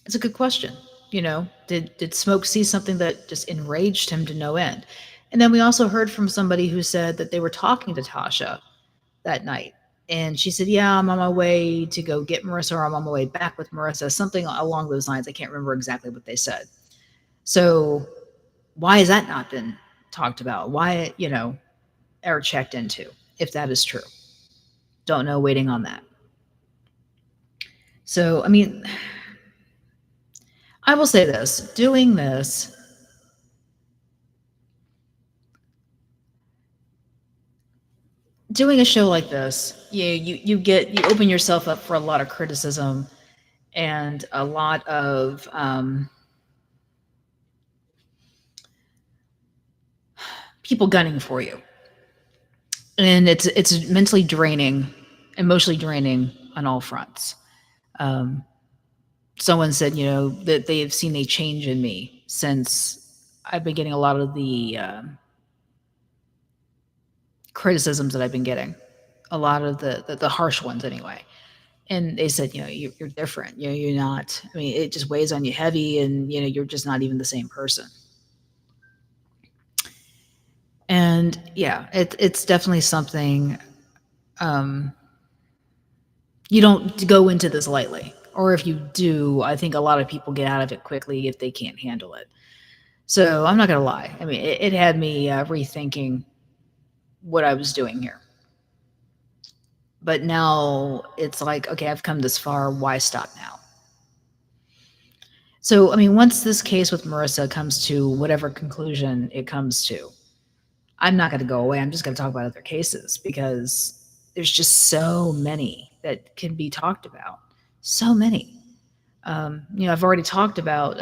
it's a good question. Did Smoke see something that just enraged him to no end? And then we also heard from somebody who said that they were talking to Tasha that night. And she said, "Yeah, I'm on my way to go get Marissa, or I'm on my way back with Marissa," something along those lines. I can't remember exactly what they said. So why has that not been talked about? Why, or checked into, if that is true? Don't know, waiting on that. So, I will say this, doing this, doing a show like this, you open yourself up for a lot of criticism and a lot of people gunning for you. And it's mentally draining, emotionally draining on all fronts. Someone said, that they have seen a change in me since I've been getting a lot of the criticisms that I've been getting, a lot of the harsh ones anyway. And they said, you're different. You're not. It just weighs on you heavy, and you're just not even the same person. And yeah, it's definitely something. You don't go into this lightly, or if you do, I think a lot of people get out of it quickly if they can't handle it. So I'm not gonna lie. It had me rethinking what I was doing here. But now it's like, okay, I've come this far. Why stop now? So, once this case with Marissa comes to whatever conclusion it comes to, I'm not going to go away. I'm just going to talk about other cases, because there's just so many that can be talked about. So many. I've already talked about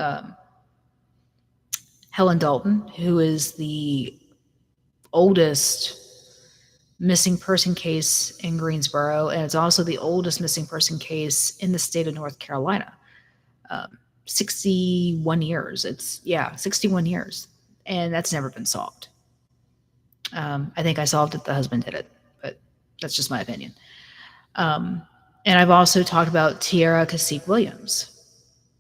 Helen Dalton, who is the oldest missing person case in Greensboro, and it's also the oldest missing person case in the state of North Carolina. 61 years. 61 years. And that's never been solved. I think I solved it. The husband did it, but that's just my opinion. And I've also talked about Tiara Cacique Williams,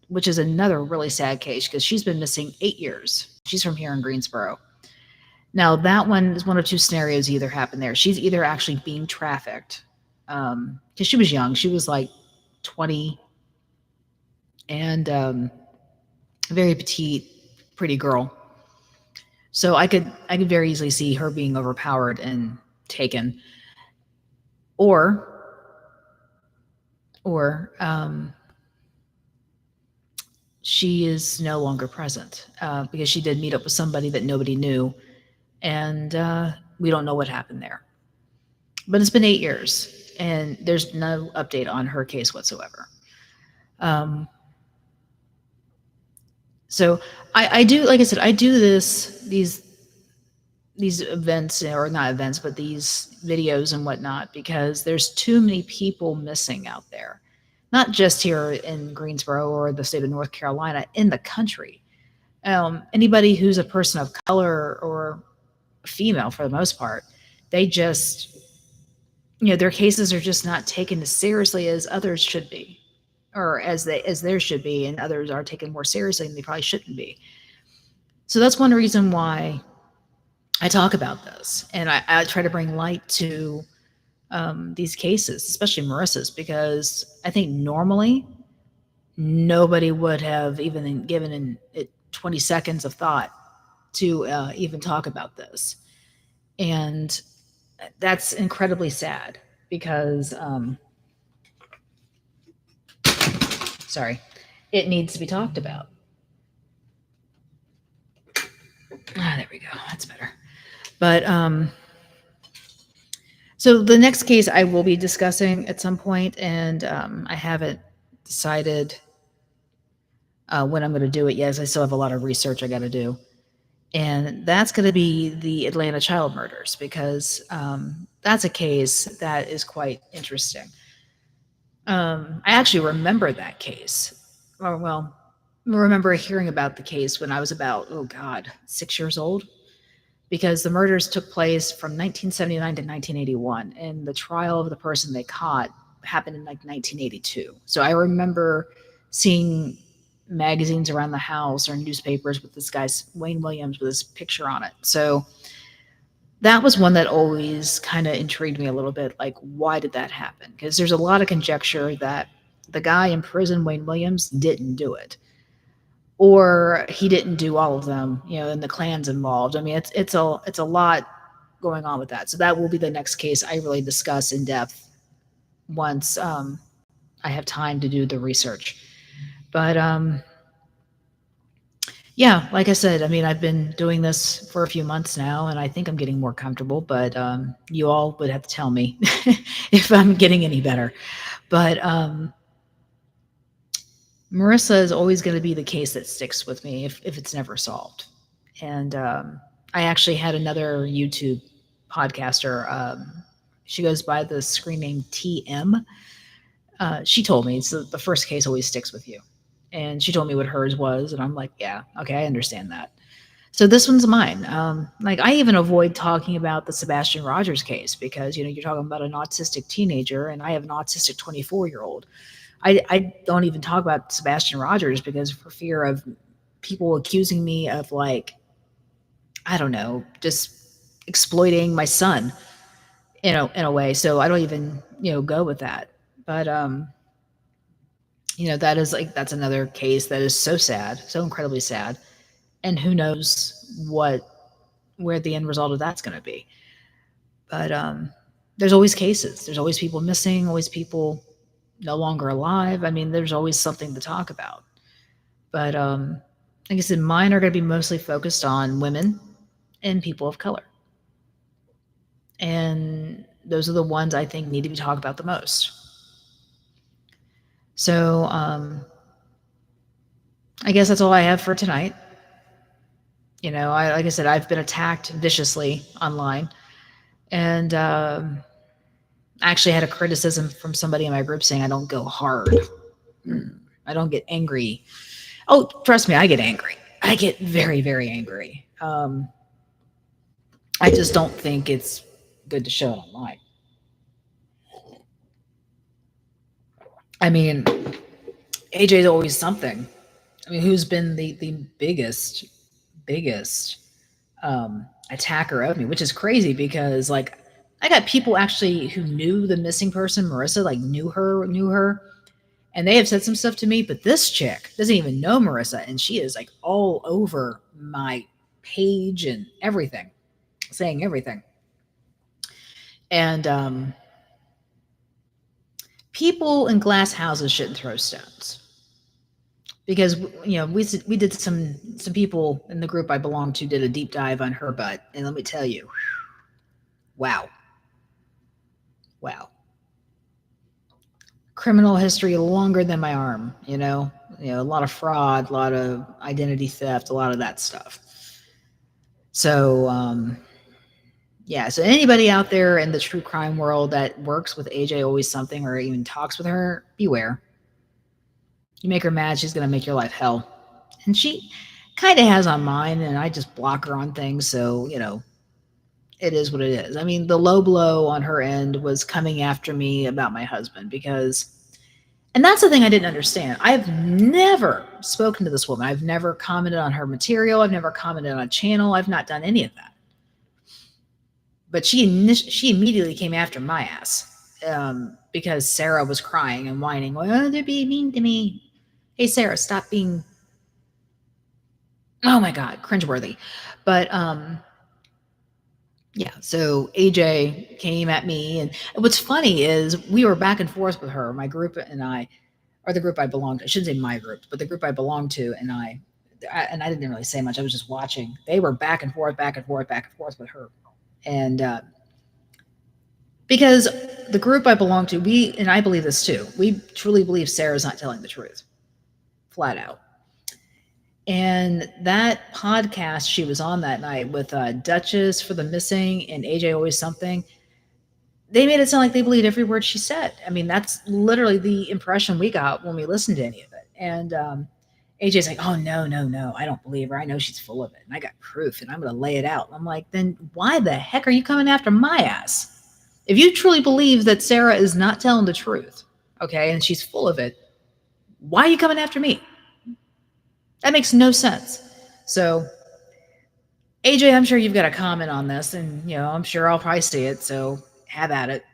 which is another really sad case because she's been missing 8 years. She's from here in Greensboro. Now, that one is one of two scenarios either happened there. She's either actually being trafficked because she was young. She was like 20 and a very petite, pretty girl. So I could very easily see her being overpowered and taken, or she is no longer present because she did meet up with somebody that nobody knew, and we don't know what happened there. But it's been 8 years, and there's no update on her case whatsoever. So I do, like I said, I do these events, or not events, but these videos and whatnot, because there's too many people missing out there, not just here in Greensboro or the state of North Carolina, in the country. Anybody who's a person of color or female, for the most part, they just, their cases are just not taken as seriously as others should be, or as theirs should be, and others are taken more seriously than they probably shouldn't be. So that's one reason why I talk about this, and I try to bring light to these cases, especially Marissa's, because I think normally nobody would have even given it 20 seconds of thought to even talk about this. And that's incredibly sad because, it needs to be talked about. There we go. That's better. But so the next case I will be discussing at some point, and I haven't decided when I'm going to do it yet. I still have a lot of research I got to do. And that's going to be the Atlanta child murders, because that's a case that is quite interesting. I actually remember that case. I remember hearing about the case when I was about, 6 years old, because the murders took place from 1979 to 1981, and the trial of the person they caught happened in like 1982. So I remember seeing magazines around the house or newspapers with this guy, Wayne Williams, with his picture on it. So that was one that always kind of intrigued me a little bit. Like, why did that happen? Because there's a lot of conjecture that the guy in prison, Wayne Williams, didn't do it, or he didn't do all of them, and the Klan's involved. I mean, it's a lot going on with that. So that will be the next case I really discuss in depth once I have time to do the research. But yeah, like I said, I mean, I've been doing this for a few months now, and I think I'm getting more comfortable, but you all would have to tell me if I'm getting any better. But Marissa is always going to be the case that sticks with me if it's never solved. And I actually had another YouTube podcaster. She goes by the screen name TM. She told me it's the first case always sticks with you. And she told me what hers was. And I'm like, yeah, okay, I understand that. So this one's mine. I even avoid talking about the Sebastian Rogers case because, you're talking about an autistic teenager, and I have an autistic 24-year-old. I don't even talk about Sebastian Rogers because for fear of people accusing me of, like, I don't know, just exploiting my son, in a way. So I don't even, go with that. But, that's another case that is so sad, so incredibly sad. And who knows where the end result of that's going to be. But there's always cases. There's always people missing, always people no longer alive. I mean, there's always something to talk about. But like I said, mine are going to be mostly focused on women and people of color. And those are the ones I think need to be talked about the most. So I guess that's all I have for tonight. Like I said, I've been attacked viciously online. And I actually had a criticism from somebody in my group saying I don't go hard. I don't get angry. Oh, trust me, I get angry. I get very, very angry. I just don't think it's good to show it online. I mean, AJ's always something. I mean, who's been the biggest attacker of me, which is crazy because like I got people actually who knew the missing person, Marissa, like knew her, and they have said some stuff to me. But this chick doesn't even know Marissa, and she is like all over my page and everything, saying everything. And people in glass houses shouldn't throw stones because we did some people in the group I belong to did a deep dive on her butt, and let me tell you, wow, wow, criminal history longer than my arm. A lot of fraud, a lot of identity theft, a lot of that stuff. So yeah, so anybody out there in the true crime world that works with AJ Always Something or even talks with her, beware. You make her mad, she's going to make your life hell. And she kind of has on mine, and I just block her on things. So, it is what it is. I mean, the low blow on her end was coming after me about my husband because, and that's the thing I didn't understand. I've never spoken to this woman. I've never commented on her material. I've never commented on a channel. I've not done any of that. But she immediately came after my ass because Sarah was crying and whining. Well, they're being mean to me. Hey, Sarah, stop being. Oh my God, cringeworthy. But yeah, so AJ came at me, and what's funny is we were back and forth with her, my group and I, or the group I belonged to. I shouldn't say my group, but the group I belonged to, and I didn't really say much. I was just watching. They were back and forth, back and forth, back and forth with her, and because the group I belong to, and I believe this too, we truly believe Sarah's not telling the truth, flat out. And that podcast she was on that night with Duchess for the Missing and AJ Always Something, they made it sound like they believed every word she said. I mean, that's literally the impression we got when we listened to any of it. And AJ's like, oh, no, no, no, I don't believe her. I know she's full of it. And I got proof and I'm going to lay it out. And I'm like, then why the heck are you coming after my ass? If you truly believe that Sarah is not telling the truth, okay, and she's full of it, why are you coming after me? That makes no sense. So, AJ, I'm sure you've got a comment on this, and I'm sure I'll probably see it. So have at it.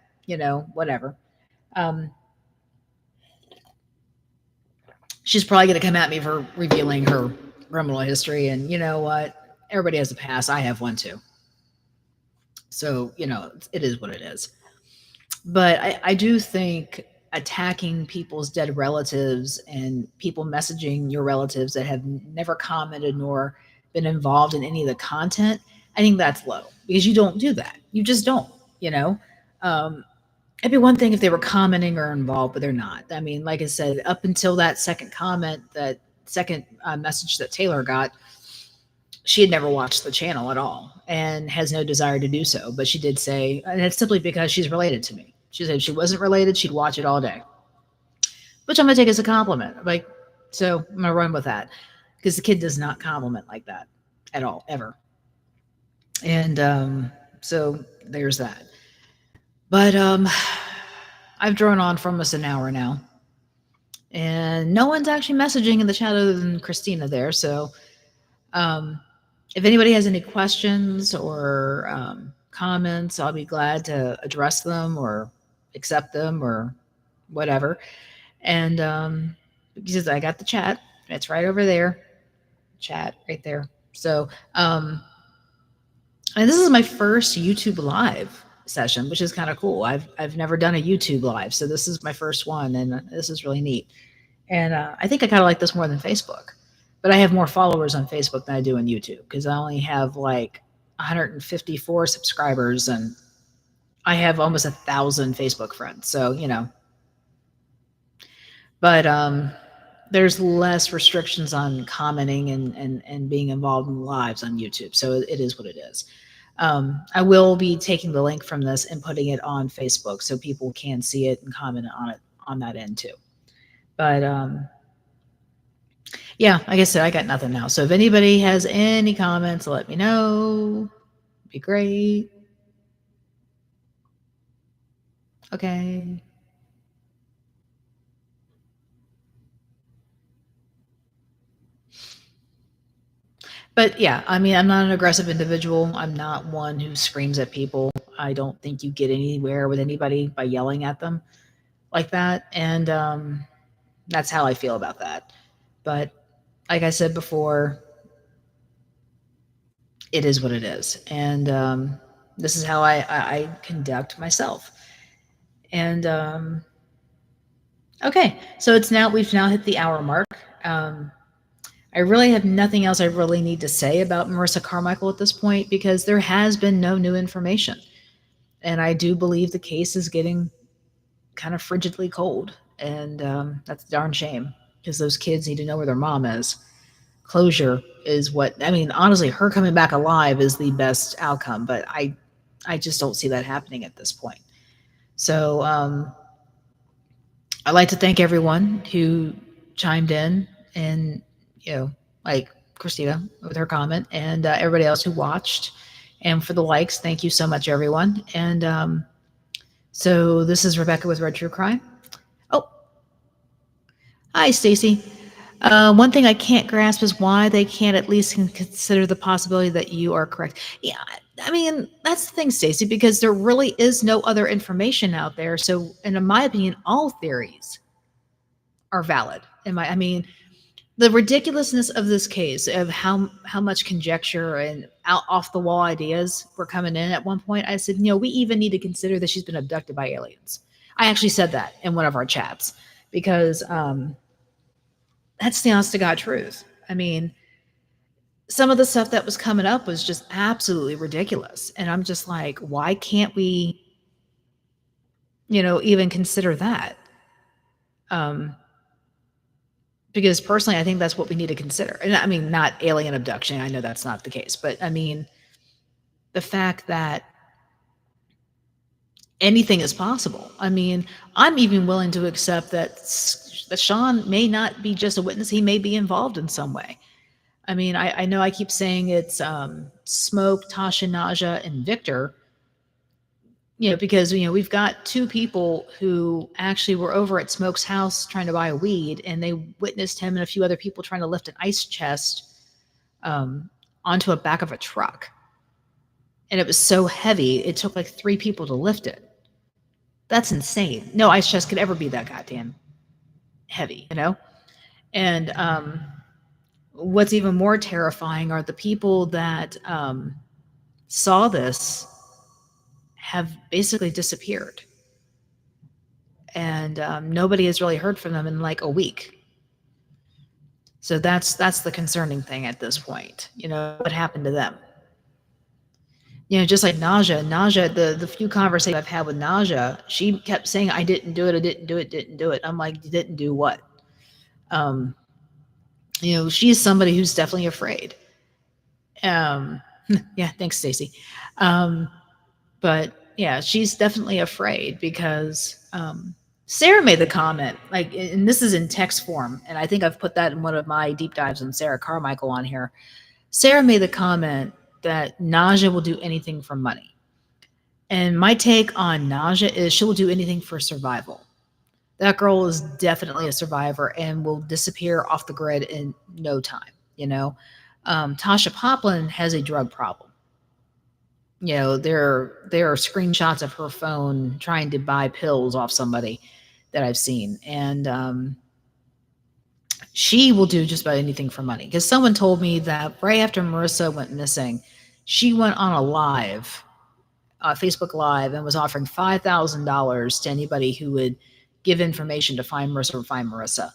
Whatever. Um, she's probably going to come at me for revealing her criminal history, and you know what? Everybody has a past. I have one too. So it is what it is. But I do think attacking people's dead relatives and people messaging your relatives that have never commented nor been involved in any of the content, I think that's low because you don't do that. You just don't, it'd be one thing if they were commenting or involved, but they're not. I mean, like I said, up until that second comment, that second message that Taylor got, she had never watched the channel at all and has no desire to do so. But she did say, and it's simply because she's related to me. She said if she wasn't related, she'd watch it all day, which I'm going to take as a compliment. Like, so I'm going to run with that because the kid does not compliment like that at all, ever. And so there's that. But I've drawn on for almost an hour now. And no one's actually messaging in the chat other than Christina there. So if anybody has any questions or comments, I'll be glad to address them or accept them or whatever. And because I got the chat, it's right over there. Chat right there. So and this is my first YouTube live session, which is kind of cool. I've never done a YouTube live, so this is my first one, and this is really neat. And I think I kind of like this more than Facebook, but I have more followers on Facebook than I do on YouTube because I only have like 154 subscribers, and I have almost 1,000 Facebook friends. So but there's less restrictions on commenting and being involved in lives on YouTube. So it is what it is. I will be taking the link from this and putting it on Facebook so people can see it and comment on it on that end too. But Yeah, like I said, I got nothing now. So if anybody has any comments, let me know. Be great. Okay. But yeah, I mean, I'm not an aggressive individual. I'm not one who screams at people. I don't think you get anywhere with anybody by yelling at them like that. And that's how I feel about that. But like I said before, it is what it is. And this is how I conduct myself. And okay, so we've now hit the hour mark. Um, I really have nothing else I really need to say about Marissa Carmichael at this point because there has been no new information. And I do believe the case is getting kind of frigidly cold. And that's a darn shame because those kids need to know where their mom is. Closure is what, I mean, honestly, her coming back alive is the best outcome, but I just don't see that happening at this point. So I'd like to thank everyone who chimed in and, you know, like Christina with her comment and everybody else who watched. And for the likes, thank you so much, everyone. And so this is Rebecca with Red True Crime. Oh, hi, Stacy. One thing I can't grasp is why they can't at least consider the possibility that you are correct. Yeah, I mean that's the thing, Stacy, because there really is no other information out there. So, and in my opinion, all theories are valid. I mean, the ridiculousness of this case, of how much conjecture and out off the wall ideas were coming in at one point. I said, we even need to consider that she's been abducted by aliens. I actually said that in one of our chats because that's the honest to God truth. I mean, some of the stuff that was coming up was just absolutely ridiculous. And I'm just like, why can't we, even consider that? Um, because personally, I think that's what we need to consider. And I mean, not alien abduction. I know that's not the case, but I mean, the fact that anything is possible. I mean, I'm even willing to accept that Sean may not be just a witness. He may be involved in some way. I mean, I know I keep saying it's Smoke, Tasha, Naja, and Victor, because, we've got two people who actually were over at Smoke's house trying to buy a weed, and they witnessed him and a few other people trying to lift an ice chest onto a back of a truck. And it was so heavy, it took like 3 people to lift it. That's insane. No ice chest could ever be that goddamn heavy. And what's even more terrifying are the people that saw this have basically disappeared. And nobody has really heard from them in like a week. So that's the concerning thing at this point. What happened to them? Just like Naja, the few conversations I've had with Naja, she kept saying, I didn't do it, didn't do it. I'm like, you didn't do what? She's somebody who's definitely afraid. Yeah, thanks, Stacy. But yeah, she's definitely afraid because Sarah made the comment, like, and this is in text form, and I think I've put that in one of my deep dives on Sarah Carmichael on here. Sarah made the comment that Naja will do anything for money. And my take on Naja is she will do anything for survival. That girl is definitely a survivor and will disappear off the grid in no time. Tasha Poplin has a drug problem. There are screenshots of her phone trying to buy pills off somebody that I've seen, and she will do just about anything for money. Because someone told me that right after Marissa went missing, she went on a live, Facebook Live, and was offering $5,000 to anybody who would give information to find Marissa or find Marissa.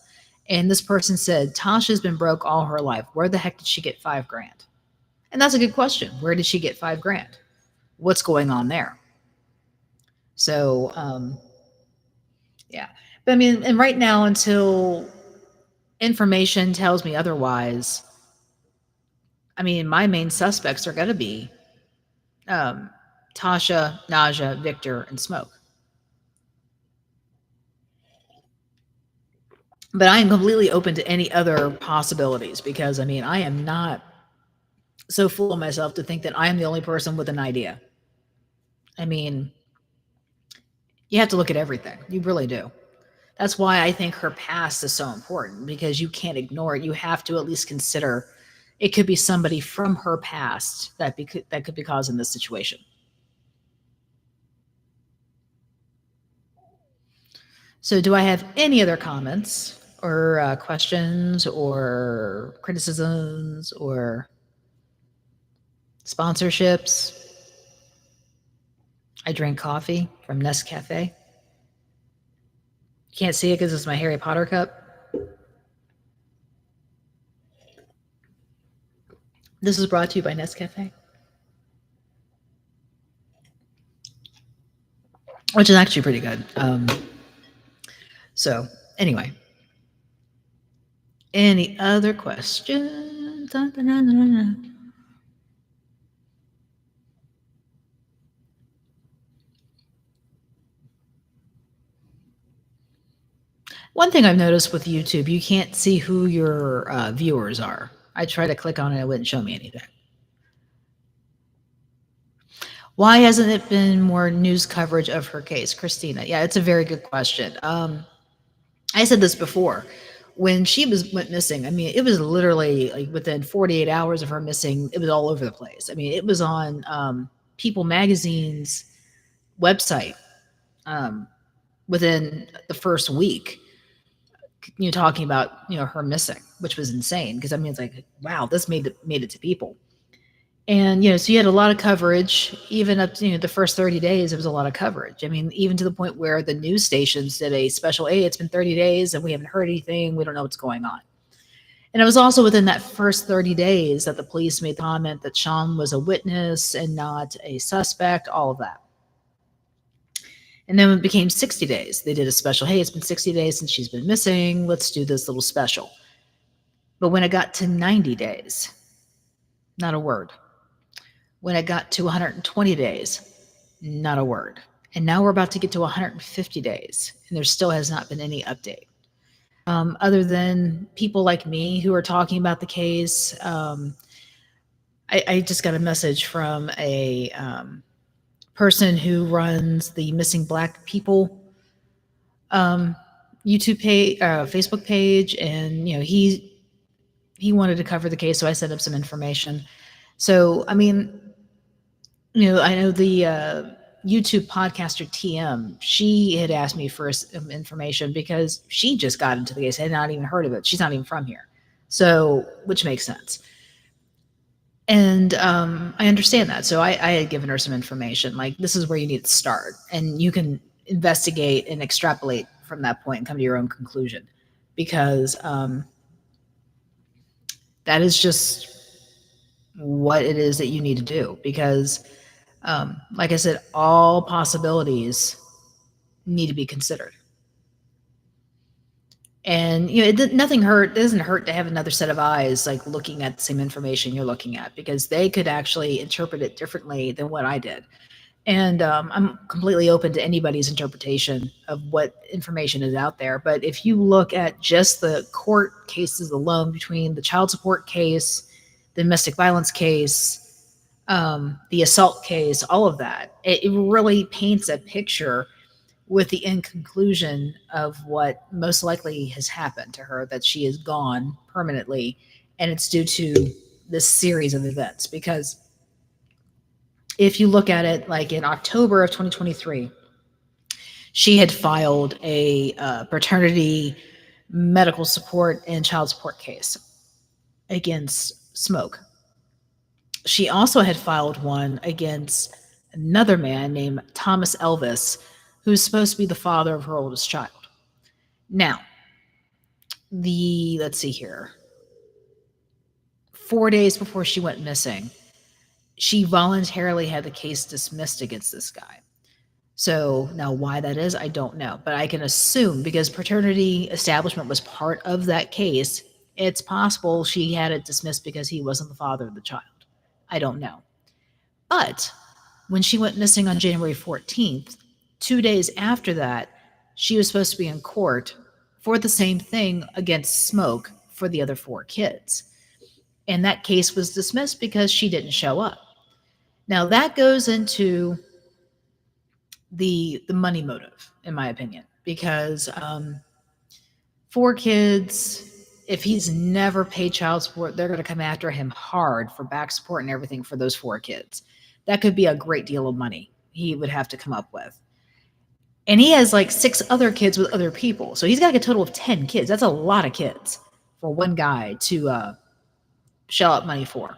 And this person said, Tasha's been broke all her life. Where the heck did she get $5,000? And that's a good question. Where did she get $5,000? What's going on there? So, yeah. But I mean, and right now, until information tells me otherwise, I mean, my main suspects are going to be Tasha, Naja, Victor, and Smoke. But I am completely open to any other possibilities because, I mean, I am not so full of myself to think that I am the only person with an idea. I mean, you have to look at everything. You really do. That's why I think her past is so important because you can't ignore it. You have to at least consider it could be somebody from her past that could be causing this situation. So, do I have any other comments or questions or criticisms or sponsorships? I drink coffee from Nescafe. Can't see it because it's my Harry Potter cup. This is brought to you by Nescafe, which is actually pretty good. So, anyway, any other questions? One thing I've noticed with YouTube, you can't see who your viewers are. I tried to click on it, it wouldn't show me anything. Why hasn't it been more news coverage of her case, Christina? Yeah, it's a very good question. I said this before. When she went missing, I mean, it was literally like within 48 hours of her missing, it was all over the place. I mean, it was on People Magazine's website within the first week. Talking about her missing, which was insane because I mean, it's like, wow, this made it to people. And so you had a lot of coverage, even up to the first 30 days. There was a lot of coverage. I mean, even to the point where the news stations did a special, hey, it's been 30 days and we haven't heard anything, we don't know what's going on. And it was also within that first 30 days that the police made the comment that Sean was a witness and not a suspect, all of that. And then it became 60 days. They did a special, hey, it's been 60 days since she's been missing, let's do this little special. But when it got to 90 days, not a word. When it got to 120 days, not a word. And now we're about to get to 150 days, and there still has not been any update. Other than people like me who are talking about the case, I just got a message from a person who runs the Missing Black People YouTube page, Facebook page, and he wanted to cover the case, so I sent him some information. So I mean, I know the YouTube podcaster TM, she had asked me for some information because she just got into the case, had not even heard of it. She's not even from here, so which makes sense. And I understand that. So I had given her some information, like this is where you need to start, and you can investigate and extrapolate from that point and come to your own conclusion, because that is just what it is that you need to do. Because like I said, all possibilities need to be considered. And it doesn't hurt to have another set of eyes like looking at the same information you're looking at, because they could actually interpret it differently than what I did. And I'm completely open to anybody's interpretation of what information is out there. But if you look at just the court cases alone, between the child support case, the domestic violence case, the assault case, all of that, it really paints a picture with the end conclusion of what most likely has happened to her, that she is gone permanently, and it's due to this series of events. Because if you look at it, like in October of 2023, she had filed a paternity, medical support, and child support case against Smoke. She also had filed one against another man named Thomas Elvis, who's supposed to be the father of her oldest child. Now, let's see here, 4 days before she went missing, she voluntarily had the case dismissed against this guy. So now why that is, I don't know. But I can assume, because paternity establishment was part of that case, it's possible she had it dismissed because he wasn't the father of the child. I don't know. But when she went missing on January 14th, 2 days after that, she was supposed to be in court for the same thing against Smoke for the other 4 kids. And that case was dismissed because she didn't show up. Now that goes into the money motive, in my opinion, because 4 kids, if he's never paid child support, they're going to come after him hard for back support and everything for those 4 kids. That could be a great deal of money he would have to come up with. And he has like 6 other kids with other people. So he's got like a total of 10 kids. That's a lot of kids for one guy to shell out money for.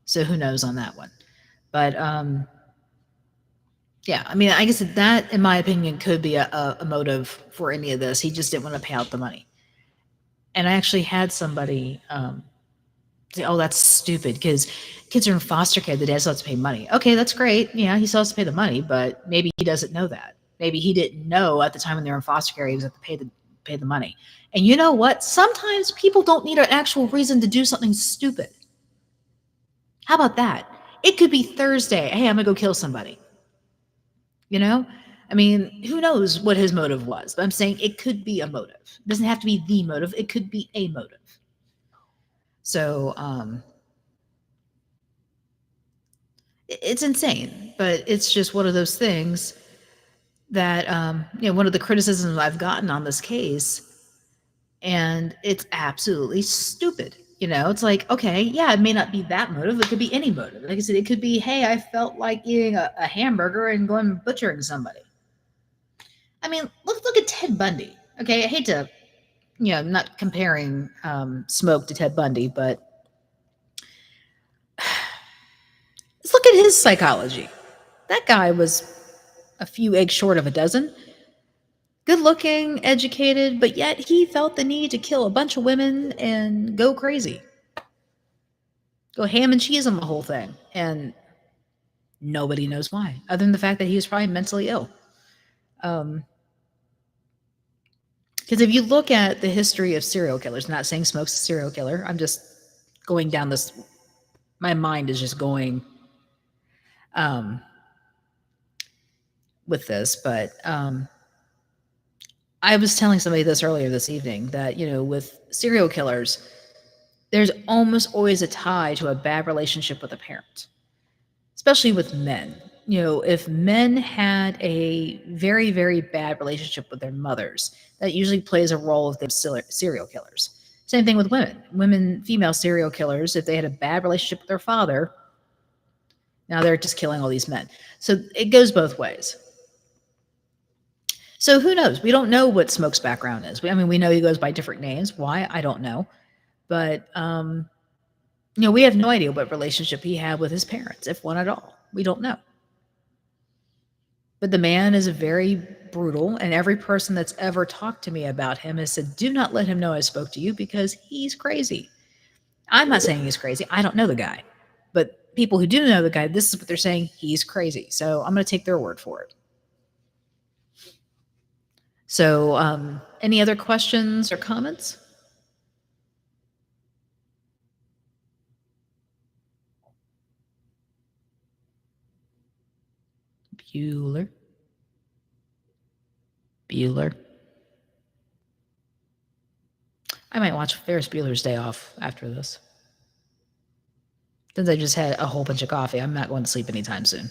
So who knows on that one. But yeah, I mean, I guess that, in my opinion, could be a motive for any of this. He just didn't want to pay out the money. And I actually had somebody say, oh, that's stupid because kids are in foster care. The dad still has to pay money. Okay, that's great. Yeah, he still has to pay the money, but maybe he doesn't know that. Maybe he didn't know at the time when they were in foster care he was going to pay the money. And you know what? Sometimes people don't need an actual reason to do something stupid. How about that? It could be Thursday. Hey, I'm going to go kill somebody. You know? I mean, who knows what his motive was? But I'm saying it could be a motive. It doesn't have to be the motive. It could be a motive. So, it's insane, but it's just one of those things that, one of the criticisms I've gotten on this case, and it's absolutely stupid. It's like, okay, yeah, it may not be that motive. It could be any motive. Like I said, it could be, hey, I felt like eating a hamburger and going and butchering somebody. I mean, look at Ted Bundy. Okay, I hate to, not comparing Smoke to Ted Bundy, but let's look at his psychology. That guy was a few eggs short of a dozen. Good looking, educated, but yet he felt the need to kill a bunch of women and go crazy. Go ham and cheese on the whole thing. And nobody knows why, other than the fact that he was probably mentally ill. Because if you look at the history of serial killers, not saying Smoke's a serial killer, I'm just going down this, my mind is just going with this, but I was telling somebody this earlier this evening that, with serial killers, there's almost always a tie to a bad relationship with a parent, especially with men. If men had a very, very bad relationship with their mothers, that usually plays a role with them serial killers. Same thing with women. Female serial killers, if they had a bad relationship with their father, now they're just killing all these men. So it goes both ways. So who knows? We don't know what Smoke's background is. We know he goes by different names. Why? I don't know. But, we have no idea what relationship he had with his parents, if one at all. We don't know. But the man is very brutal, and every person that's ever talked to me about him has said, do not let him know I spoke to you because he's crazy. I'm not saying he's crazy. I don't know the guy. But people who do know the guy, this is what they're saying. He's crazy. So I'm going to take their word for it. So any other questions or comments? Bueller. I might watch Ferris Bueller's Day Off after this. Since I just had a whole bunch of coffee, I'm not going to sleep anytime soon.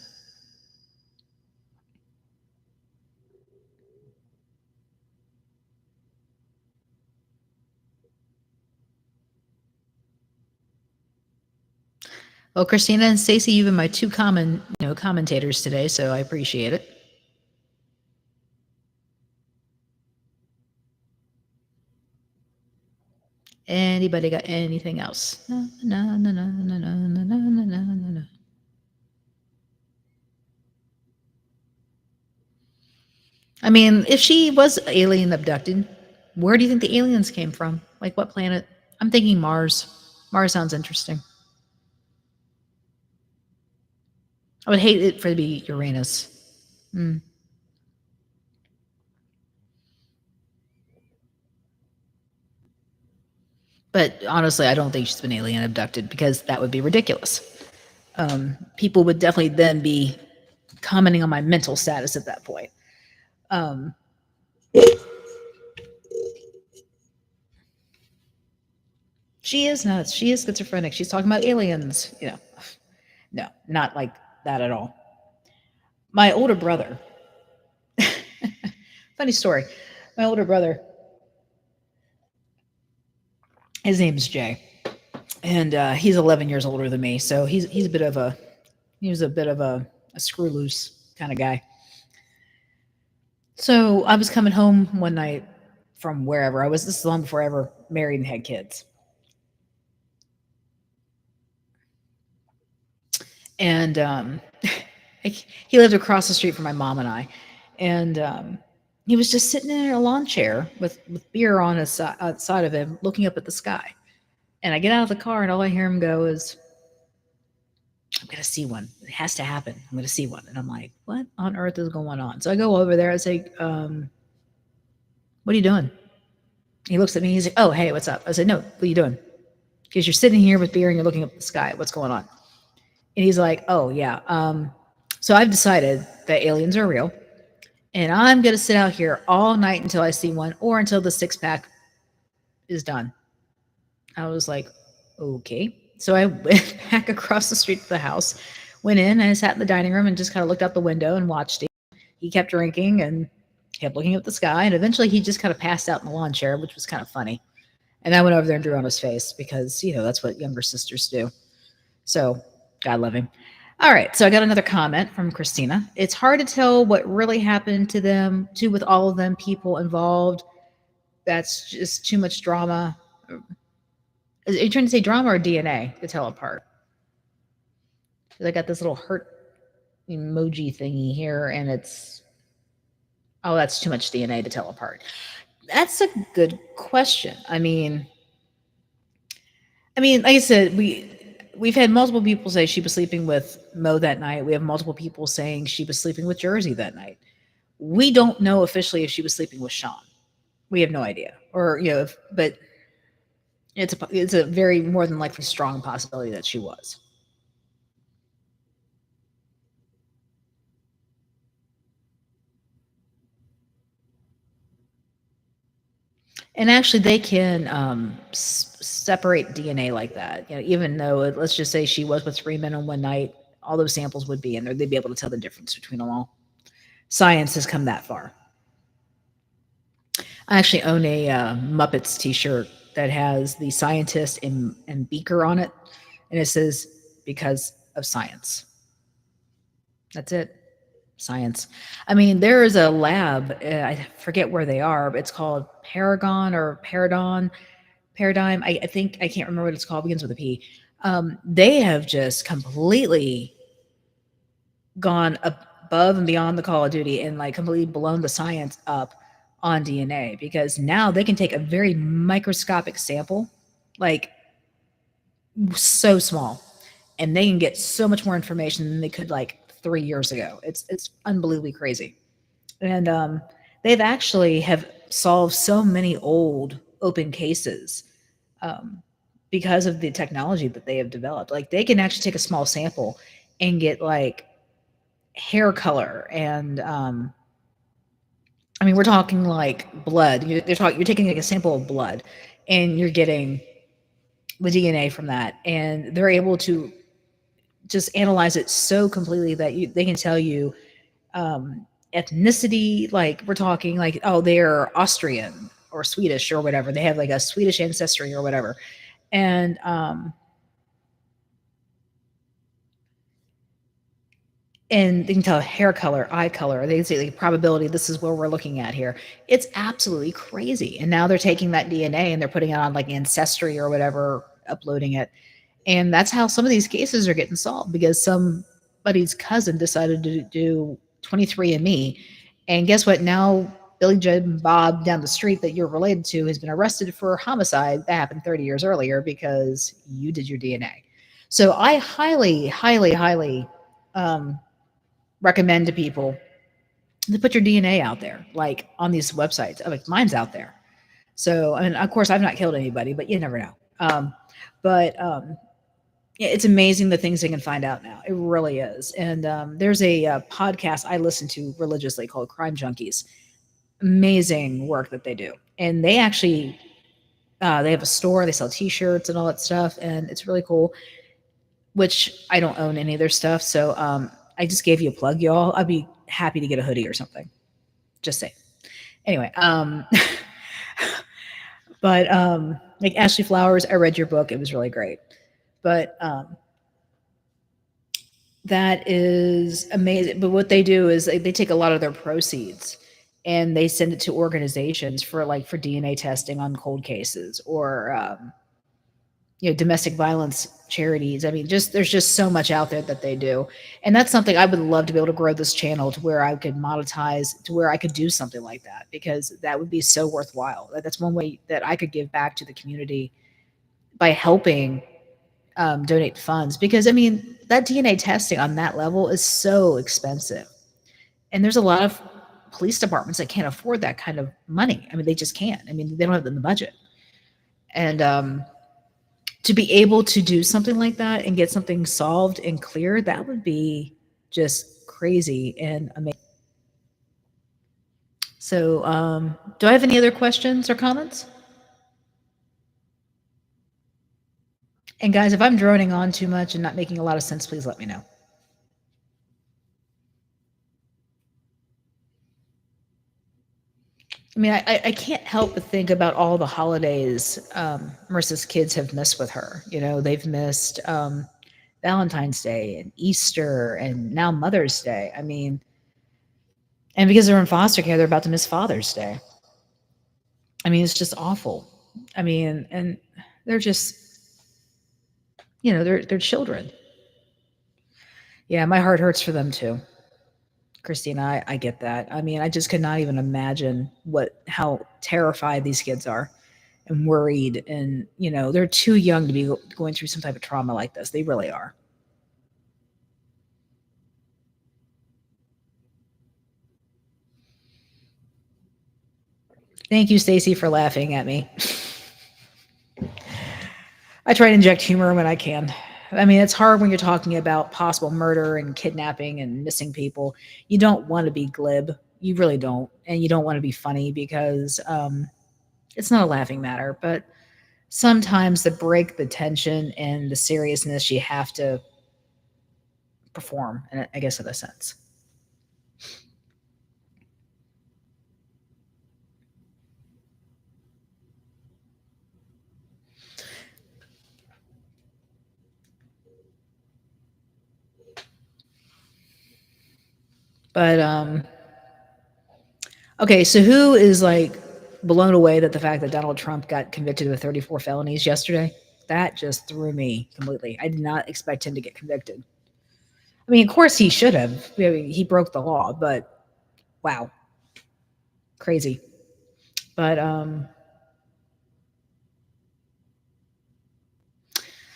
Well, Christina and Stacy, you've been my 2 commentators today, so I appreciate it. Anybody got anything else? No. I mean, if she was alien abducted, where do you think the aliens came from? Like what planet? I'm thinking Mars. Mars sounds interesting. I would hate it for it to be Uranus. But honestly, I don't think she's been alien abducted because that would be ridiculous. People would definitely then be commenting on my mental status at that point. She is nuts. She is schizophrenic. She's talking about aliens. No, not like that at all. My older brother, funny story. My older brother, his name's Jay, and he's 11 years older than me. So he's a bit of a he was a bit of a screw loose kind of guy. So I was coming home one night from wherever I was. This is long before I ever married and had kids. And he lived across the street from my mom and I. And he was just sitting in a lawn chair with beer on his outside of him, looking up at the sky. And I get out of the car, and all I hear him go is, I'm going to see one. It has to happen. I'm going to see one. And I'm like, what on earth is going on? So I go over there. I say, what are you doing? He looks at me. He's like, oh, hey, what's up? I said, no, what are you doing? Because you're sitting here with beer and you're looking up at the sky. What's going on? And he's like, oh, yeah. So I've decided that aliens are real. And I'm going to sit out here all night until I see one, or until the 6-pack is done. I was like, okay. So I went back across the street to the house, went in, and I sat in the dining room and just kind of looked out the window and watched him. He kept drinking and kept looking up at the sky. And eventually he just kind of passed out in the lawn chair, which was kind of funny. And I went over there and drew on his face because, that's what younger sisters do. So God love him. All right. So I got another comment from Christina. It's hard to tell what really happened to them, too, with all of them people involved. That's just too much drama. Are you trying to say drama or DNA to tell apart? I got this little heart emoji thingy here, and that's too much DNA to tell apart. That's a good question. I mean, like I said, we've had multiple people say she was sleeping with Mo that night. We have multiple people saying she was sleeping with Jersey that night. We don't know officially if she was sleeping with Sean. We have no idea, or but it's a very more than likely strong possibility that she was. And actually, they can separate DNA like that. Even though, let's just say she was with 3 men on one night, all those samples would be in there. They'd be able to tell the difference between them all. Science has come that far. I actually own a Muppets T-shirt that has the scientist and beaker on it, and it says, "Because of science." That's it. Science. I mean, there is a lab, I forget where they are, but it's called Paragon or Paradigm. I think, I can't remember what it's called, begins with a P. They have just completely gone above and beyond the Call of Duty and like completely blown the science up on DNA, because now they can take a very microscopic sample, like so small, and they can get so much more information than they could like 3 years ago. It's unbelievably crazy. And they've actually have solved so many old open cases because of the technology that they have developed. Like, they can actually take a small sample and get like hair color and I mean, we're talking like blood. You're taking like a sample of blood, and you're getting the DNA from that, and they're able to just analyze it so completely that they can tell you ethnicity. Like, we're talking like, oh, they're Austrian or Swedish or whatever. They have like a Swedish ancestry or whatever, and they can tell hair color, eye color. They can say like probability. This is where we're looking at here. It's absolutely crazy. And now they're taking that DNA and they're putting it on like Ancestry or whatever, uploading it. And that's how some of these cases are getting solved, because somebody's cousin decided to do 23andMe. And guess what? Now Billy Joe Bob down the street that you're related to has been arrested for homicide that happened 30 years earlier because you did your DNA. So I highly, highly, highly recommend to people to put your DNA out there, like on these websites. Like, mine's out there. So, I mean, of course, I've not killed anybody, but you never know. Yeah, it's amazing the things they can find out now. It really is. And there's a podcast I listen to religiously called Crime Junkies. Amazing work that they do. And they actually They have a store, they sell t-shirts and all that stuff, and it's really cool, which I don't own any of their stuff. So I just gave you a plug, y'all. I'd be happy to get a hoodie or something. Just say. Anyway, but like Ashley Flowers, I read your book. It was really great. But that is amazing. But what they do is they take a lot of their proceeds and they send it to organizations for DNA testing on cold cases, or domestic violence charities. I mean, just there's just so much out there that they do, and that's something I would love to be able to grow this channel to where I could monetize, to where I could do something like that, because that would be so worthwhile. That's one way that I could give back to the community by helping donate funds, because I mean that DNA testing on that level is so expensive, and there's a lot of police departments that can't afford that kind of money. I mean, they just can't. I mean, they don't have it in the budget, and to be able to do something like that and get something solved and clear, that would be just crazy and amazing. So, do I have any other questions or comments? And guys, if I'm droning on too much and not making a lot of sense, please let me know. I mean, I can't help but think about all the holidays Marissa's kids have missed with her. You know, they've missed Valentine's Day and Easter and now Mother's Day. I mean, and because they're in foster care, they're about to miss Father's Day. I mean, it's just awful. I mean, and they're just, they're children. Yeah, my heart hurts for them too. Christina, I get that. I mean, I just could not even imagine how terrified these kids are and worried. And, they're too young to be going through some type of trauma like this. They really are. Thank you, Stacy, for laughing at me. I try to inject humor when I can. I mean, it's hard when you're talking about possible murder and kidnapping and missing people. You don't want to be glib. You really don't. And you don't want to be funny, because it's not a laughing matter. But sometimes to break the tension and the seriousness, you have to perform, I guess, in a sense. But okay, so who is like blown away that the fact that Donald Trump got convicted of 34 felonies yesterday? That just threw me completely. I did not expect him to get convicted. I mean, of course he should have. I mean, he broke the law, but wow. Crazy. But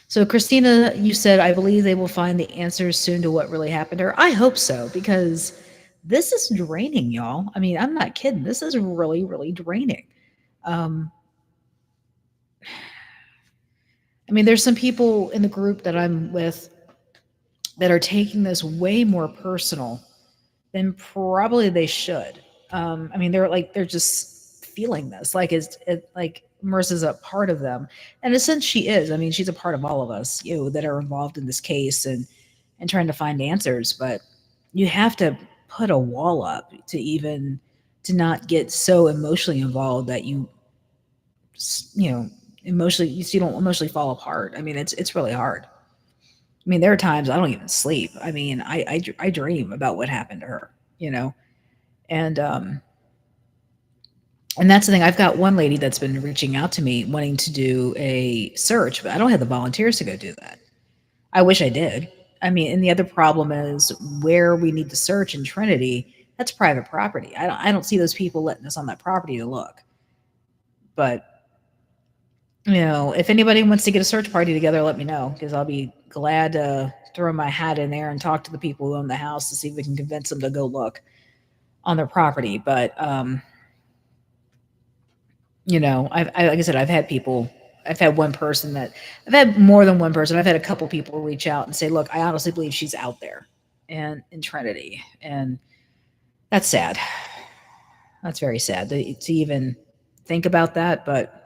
so Christina, you said, I believe they will find the answers soon to what really happened to her. I hope so, because this is draining, y'all. I mean, I'm not kidding. This is really, really draining. I mean, there's some people in the group that I'm with that are taking this way more personal than probably they should. I mean, they're just feeling this like like Marissa's a part of them, and in a sense she is. I mean, she's a part of all of us, that are involved in this case and trying to find answers. But you have to put a wall up to not get so emotionally involved that emotionally you don't emotionally fall apart. I mean, it's really hard. I mean, there are times I don't even sleep. I mean, I dream about what happened to her, and that's the thing. I've got one lady that's been reaching out to me wanting to do a search, but I don't have the volunteers to go do that. I wish I did. I mean, and the other problem is where we need to search in Trinity, that's private property. I don't see those people letting us on that property to look. But if anybody wants to get a search party together, let me know, because I'll be glad to throw my hat in there and talk to the people who own the house to see if we can convince them to go look on their property. But like I said, I've had more than one person. I've had a couple people reach out and say, look, I honestly believe she's out there and in Trinity. And that's sad. That's very sad to even think about that. But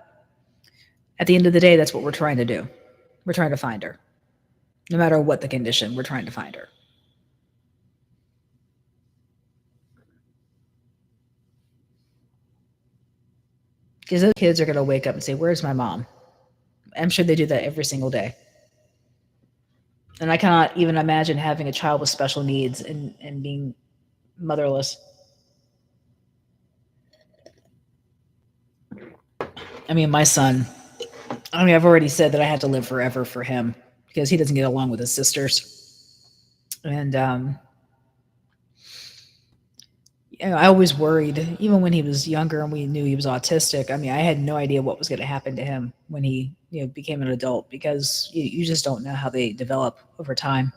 At the end of the day, that's what we're trying to do. We're trying to find her. No matter what the condition, we're trying to find her. Because those kids are going to wake up and say, "Where's my mom?" I'm sure they do that every single day. And I cannot even imagine having a child with special needs and being motherless. I mean, my son, I've already said that I had to live forever for him because he doesn't get along with his sisters. And, I always worried, even when he was younger and we knew he was autistic. I mean, I had no idea what was going to happen to him when he, became an adult because you just don't know how they develop over time.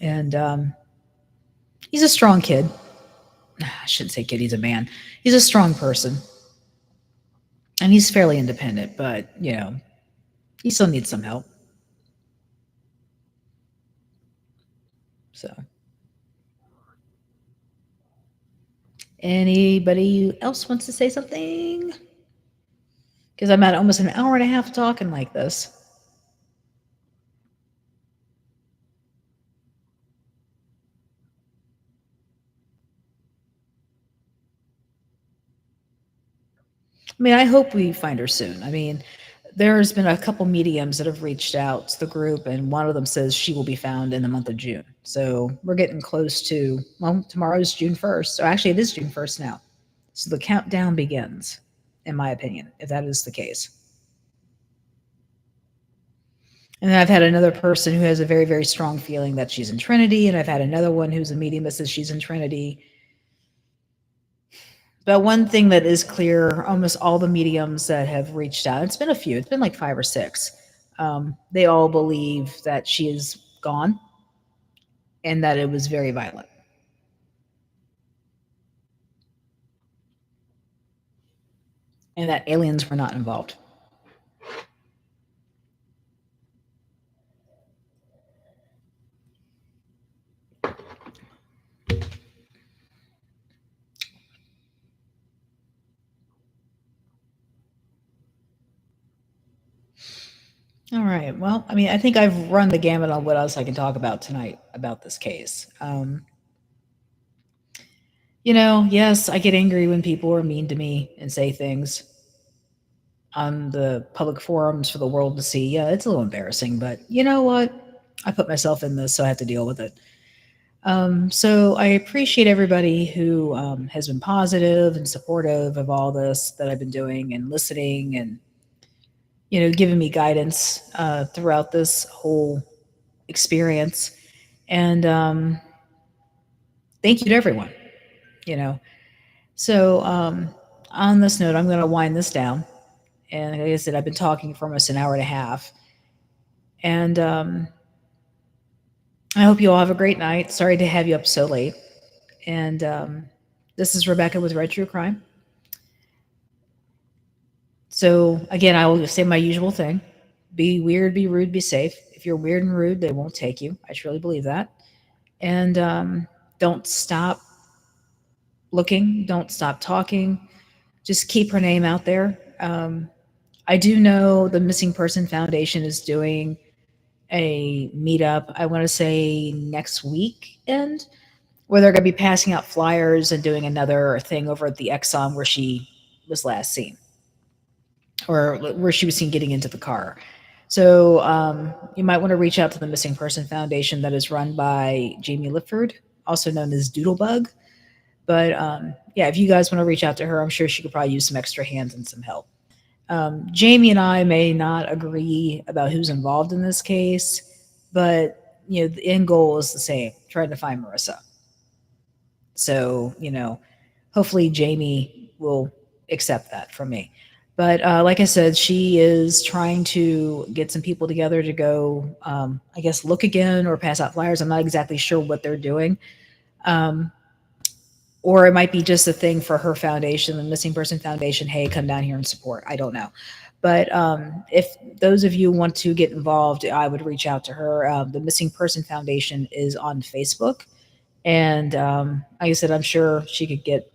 And he's a strong kid. I shouldn't say kid, he's a man. He's a strong person. And he's fairly independent, but, he still needs some help. So, anybody else wants to say something? Because I'm at almost an hour and a half talking like this. I mean, I hope we find her soon. I mean, there's been a couple mediums that have reached out to the group, and one of them says she will be found in the month of June. So we're getting close to, well, tomorrow's June 1st. So actually, it is June 1st now. So the countdown begins, in my opinion, if that is the case. And then I've had another person who has a very, very strong feeling that she's in Trinity, and I've had another one who's a medium that says she's in Trinity. But one thing that is clear, almost all the mediums that have reached out, it's been a few, it's been like 5 or 6, they all believe that she is gone and that it was very violent. And that aliens were not involved. All right. Well, I mean, I think I've run the gamut on what else I can talk about tonight about this case. Yes, I get angry when people are mean to me and say things on the public forums for the world to see. Yeah, it's a little embarrassing, but you know what? I put myself in this, so I have to deal with it. So I appreciate everybody who has been positive and supportive of all this that I've been doing and listening and, giving me guidance throughout this whole experience. And thank you to everyone, So on this note, I'm going to wind this down. And like I said, I've been talking for almost an hour and a half. And I hope you all have a great night. Sorry to have you up so late. And this is Rebecca with Red True Crime. So again, I will say my usual thing. Be weird, be rude, be safe. If you're weird and rude, they won't take you. I truly believe that. And don't stop looking. Don't stop talking. Just keep her name out there. I do know the Missing Person Foundation is doing a meetup, I want to say next weekend, where they're going to be passing out flyers and doing another thing over at the Exxon where she was last seen, or where she was seen getting into the car. So you might want to reach out to the Missing Person Foundation that is run by Jamie Lipford, also known as Doodlebug. But yeah, if you guys want to reach out to her, I'm sure she could probably use some extra hands and some help. Jamie and I may not agree about who's involved in this case, but the end goal is the same: trying to find Marissa. So hopefully Jamie will accept that from me. But like I said, she is trying to get some people together to go, I guess, look again or pass out flyers. I'm not exactly sure what they're doing. Or it might be just a thing for her foundation, the Missing Person Foundation. Hey, come down here and support. I don't know. But if those of you want to get involved, I would reach out to her. The Missing Person Foundation is on Facebook. And like I said, I'm sure she could get,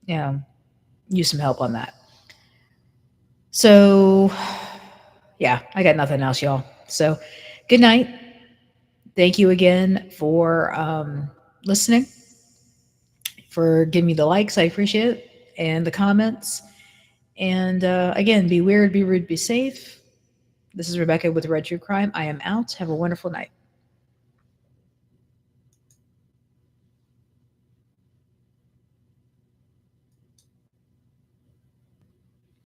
use some help on that. So yeah, I got nothing else, y'all. So good night. Thank you again for listening, for giving me the likes. I appreciate it. And the comments. And again, be weird, be rude, be safe. This is Rebecca with Red True Crime. I am out. Have a wonderful night.